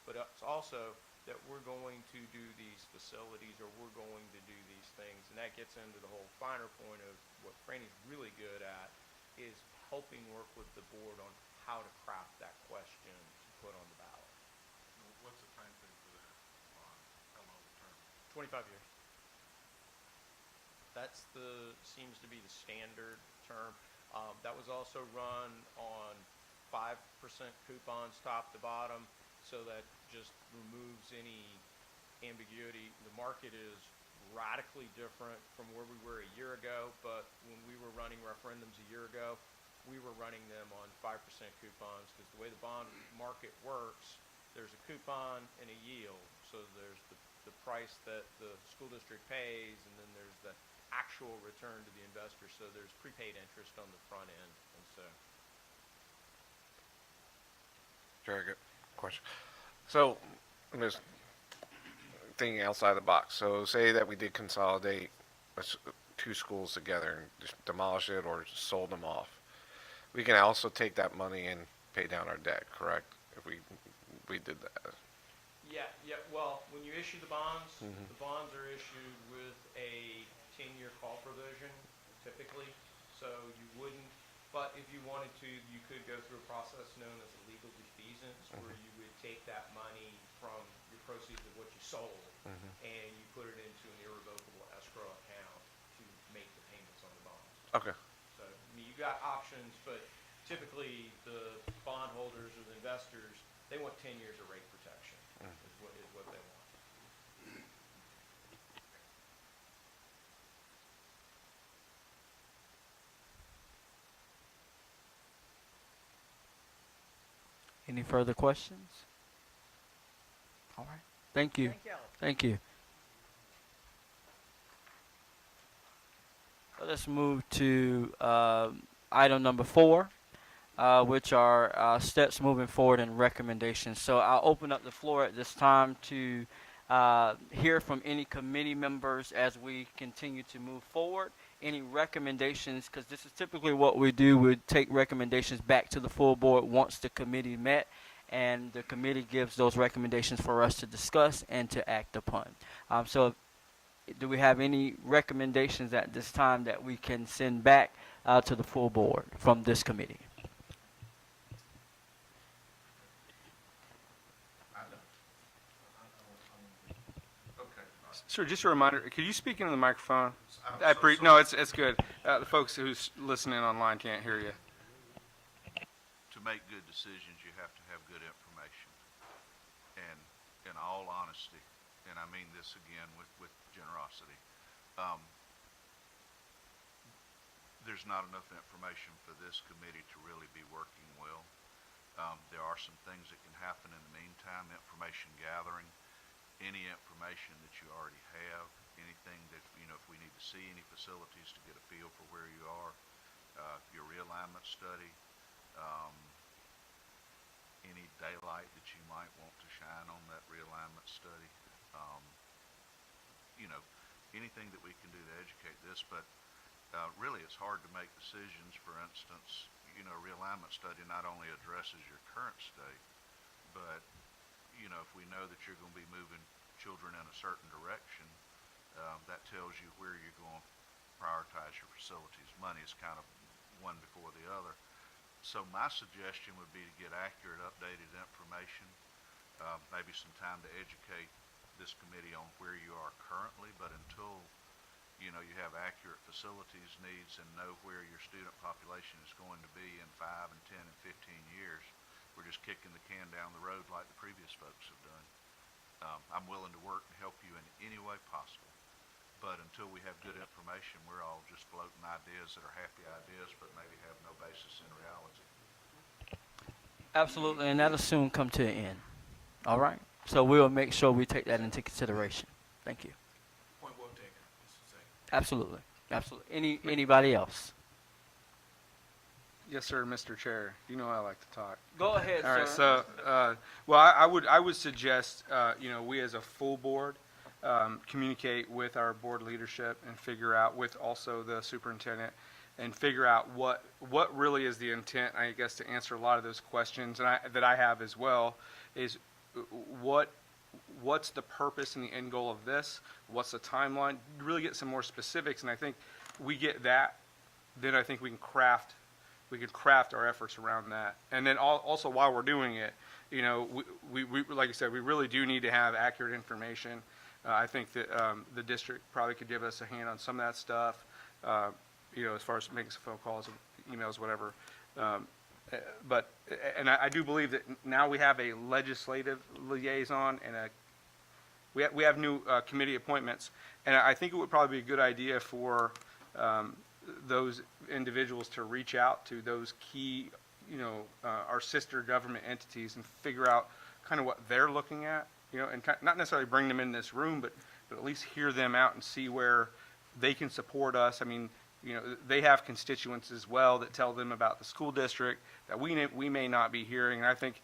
but it's also that we're going to do these facilities or we're going to do these things. And that gets into the whole finer point of what Franny's really good at is helping work with the board on how to craft that question to put on the ballot. What's the time frame for that? How long term? 25 years. That's seems to be the standard term. That was also run on 5% coupons top to bottom, so that just removes any ambiguity. The market is radically different from where we were a year ago, but when we were running referendums a year ago, we were running them on 5% coupons, because the way the bond market works, there's a coupon and a yield. So there's the price that the school district pays, and then there's the actual return to the investor. So there's prepaid interest on the front end, and so. Very good question. So, just thinking outside the box. So, say that we did consolidate two schools together and just demolish it or sold them off. We can also take that money and pay down our debt, correct? If we did that. Yeah, well, when you issue the bonds, Mhm. the bonds are issued with a 10-year call provision typically, so you wouldn't, but if you wanted to, you could go through a process known as a legal defeasance, where you would take that money from your proceeds of what you sold, and you put it into an irrevocable escrow account to make the payments on the bonds. Okay. So, I mean, you got options, but typically the bondholders or the investors, they want 10 years of rate protection, is what they want. Any further questions? All right. Thank you. Thank y'all. Thank you. Let's move to item number 4, which are steps moving forward and recommendations. So I'll open up the floor at this time to hear from any committee members as we continue to move forward. Any recommendations, because this is typically what we do. We take recommendations back to the full board once the committee met, and the committee gives those recommendations for us to discuss and to act upon. So do we have any recommendations at this time that we can send back to the full board from this committee? Sir, just a reminder, could you speak into the microphone? I'm No, it's good. The folks who's listening online can't hear you. To make good decisions, you have to have good information. And in all honesty, and I mean this again with generosity, there's not enough information for this committee to really be working well. There are some things that can happen in the meantime, information gathering, any information that you already have, anything that, if we need to see any facilities to get a feel for where you are, your realignment study, any daylight that you might want to shine on that realignment study, anything that we can do to educate this, but really it's hard to make decisions. For instance, realignment study not only addresses your current state, but if we know that you're going to be moving children in a certain direction, that tells you where you're going to prioritize your facilities. Money is kind of one before the other. So my suggestion would be to get accurate, updated information, maybe some time to educate this committee on where you are currently, but until you have accurate facilities needs and know where your student population is going to be in 5 and 10 and 15 years, we're just kicking the can down the road like the previous folks have done. I'm willing to work and help you in any way possible. But until we have good information, we're all just floating ideas that are happy ideas, but maybe have no basis in reality. Absolutely, and that'll soon come to an end. All right? So we'll make sure we take that into consideration. Thank you. Point well taken, Mr. Zay. Absolutely. Absolutely. Anybody else? Yes, sir, Mr. Chair. You know I like to talk. Go ahead, All right, sir. so, well, I would suggest, we as a full board, communicate with our board leadership and figure out with also the superintendent and figure out what really is the intent, I guess, to answer a lot of those questions and that I have as well, is what's the purpose and the end goal of this? What's the timeline? Really get some more specifics, and I think we get that, then I think we can craft our efforts around that. And then also while we're doing it, we like I said, we really do need to have accurate information. I think that the district probably could give us a hand on some of that stuff, as far as making some phone calls, emails, whatever. But I do believe that now we have a legislative liaison and we have new committee appointments, and I think it would probably be a good idea for those individuals to reach out to those key, our sister government entities and figure out kind of what they're looking at, and not necessarily bring them in this room, but at least hear them out and see where they can support us. I mean, they have constituents as well that tell them about the school district that we may not be hearing. And I think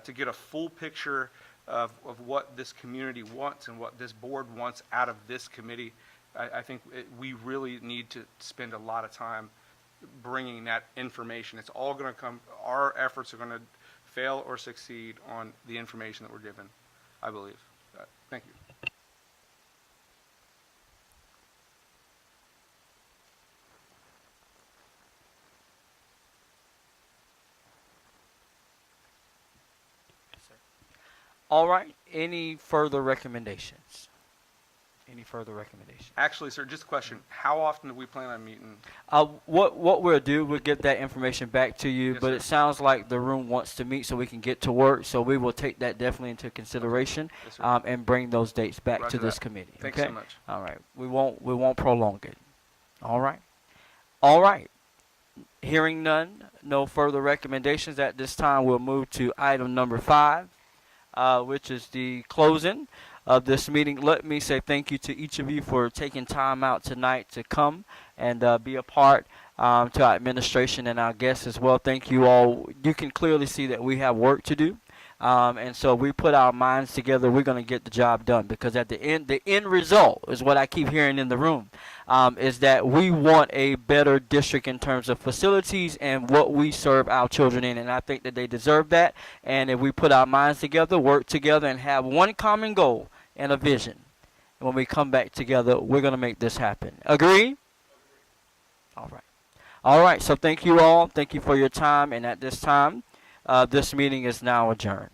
to get a full picture of what this community wants and what this board wants out of this committee, I think we really need to spend a lot of time bringing that information. It's all going to come, our efforts are going to fail or succeed on the information that we're given, I believe. Thank you. All right, any further recommendations? Any further recommendations? Actually, sir, just a question. How often do we plan on meeting? What we'll do, we'll get that information back to you, Yes, but sir. it sounds like the room wants to meet so we can get to work, so we will take that definitely into consideration, Yes, sir. and bring those dates back Roger to this that. committee. Thanks so okay? much. All right, we won't prolong it. All right. All right. Hearing none, no further recommendations at this time, we'll move to item number 5, which is the closing of this meeting. Let me say thank you to each of you for taking time out tonight to come and be a part, to our administration and our guests as well. Thank you all. You can clearly see that we have work to do. And so we put our minds together, we're going to get the job done, because at the end result is what I keep hearing in the room, is that we want a better district in terms of facilities and what we serve our children in. And I think that they deserve that. And if we put our minds together, work together, and have one common goal and a vision, and when we come back together, we're going to make this happen. Agree? All right. All right. So thank you all. Thank you for your time. And at this time, this meeting is now adjourned.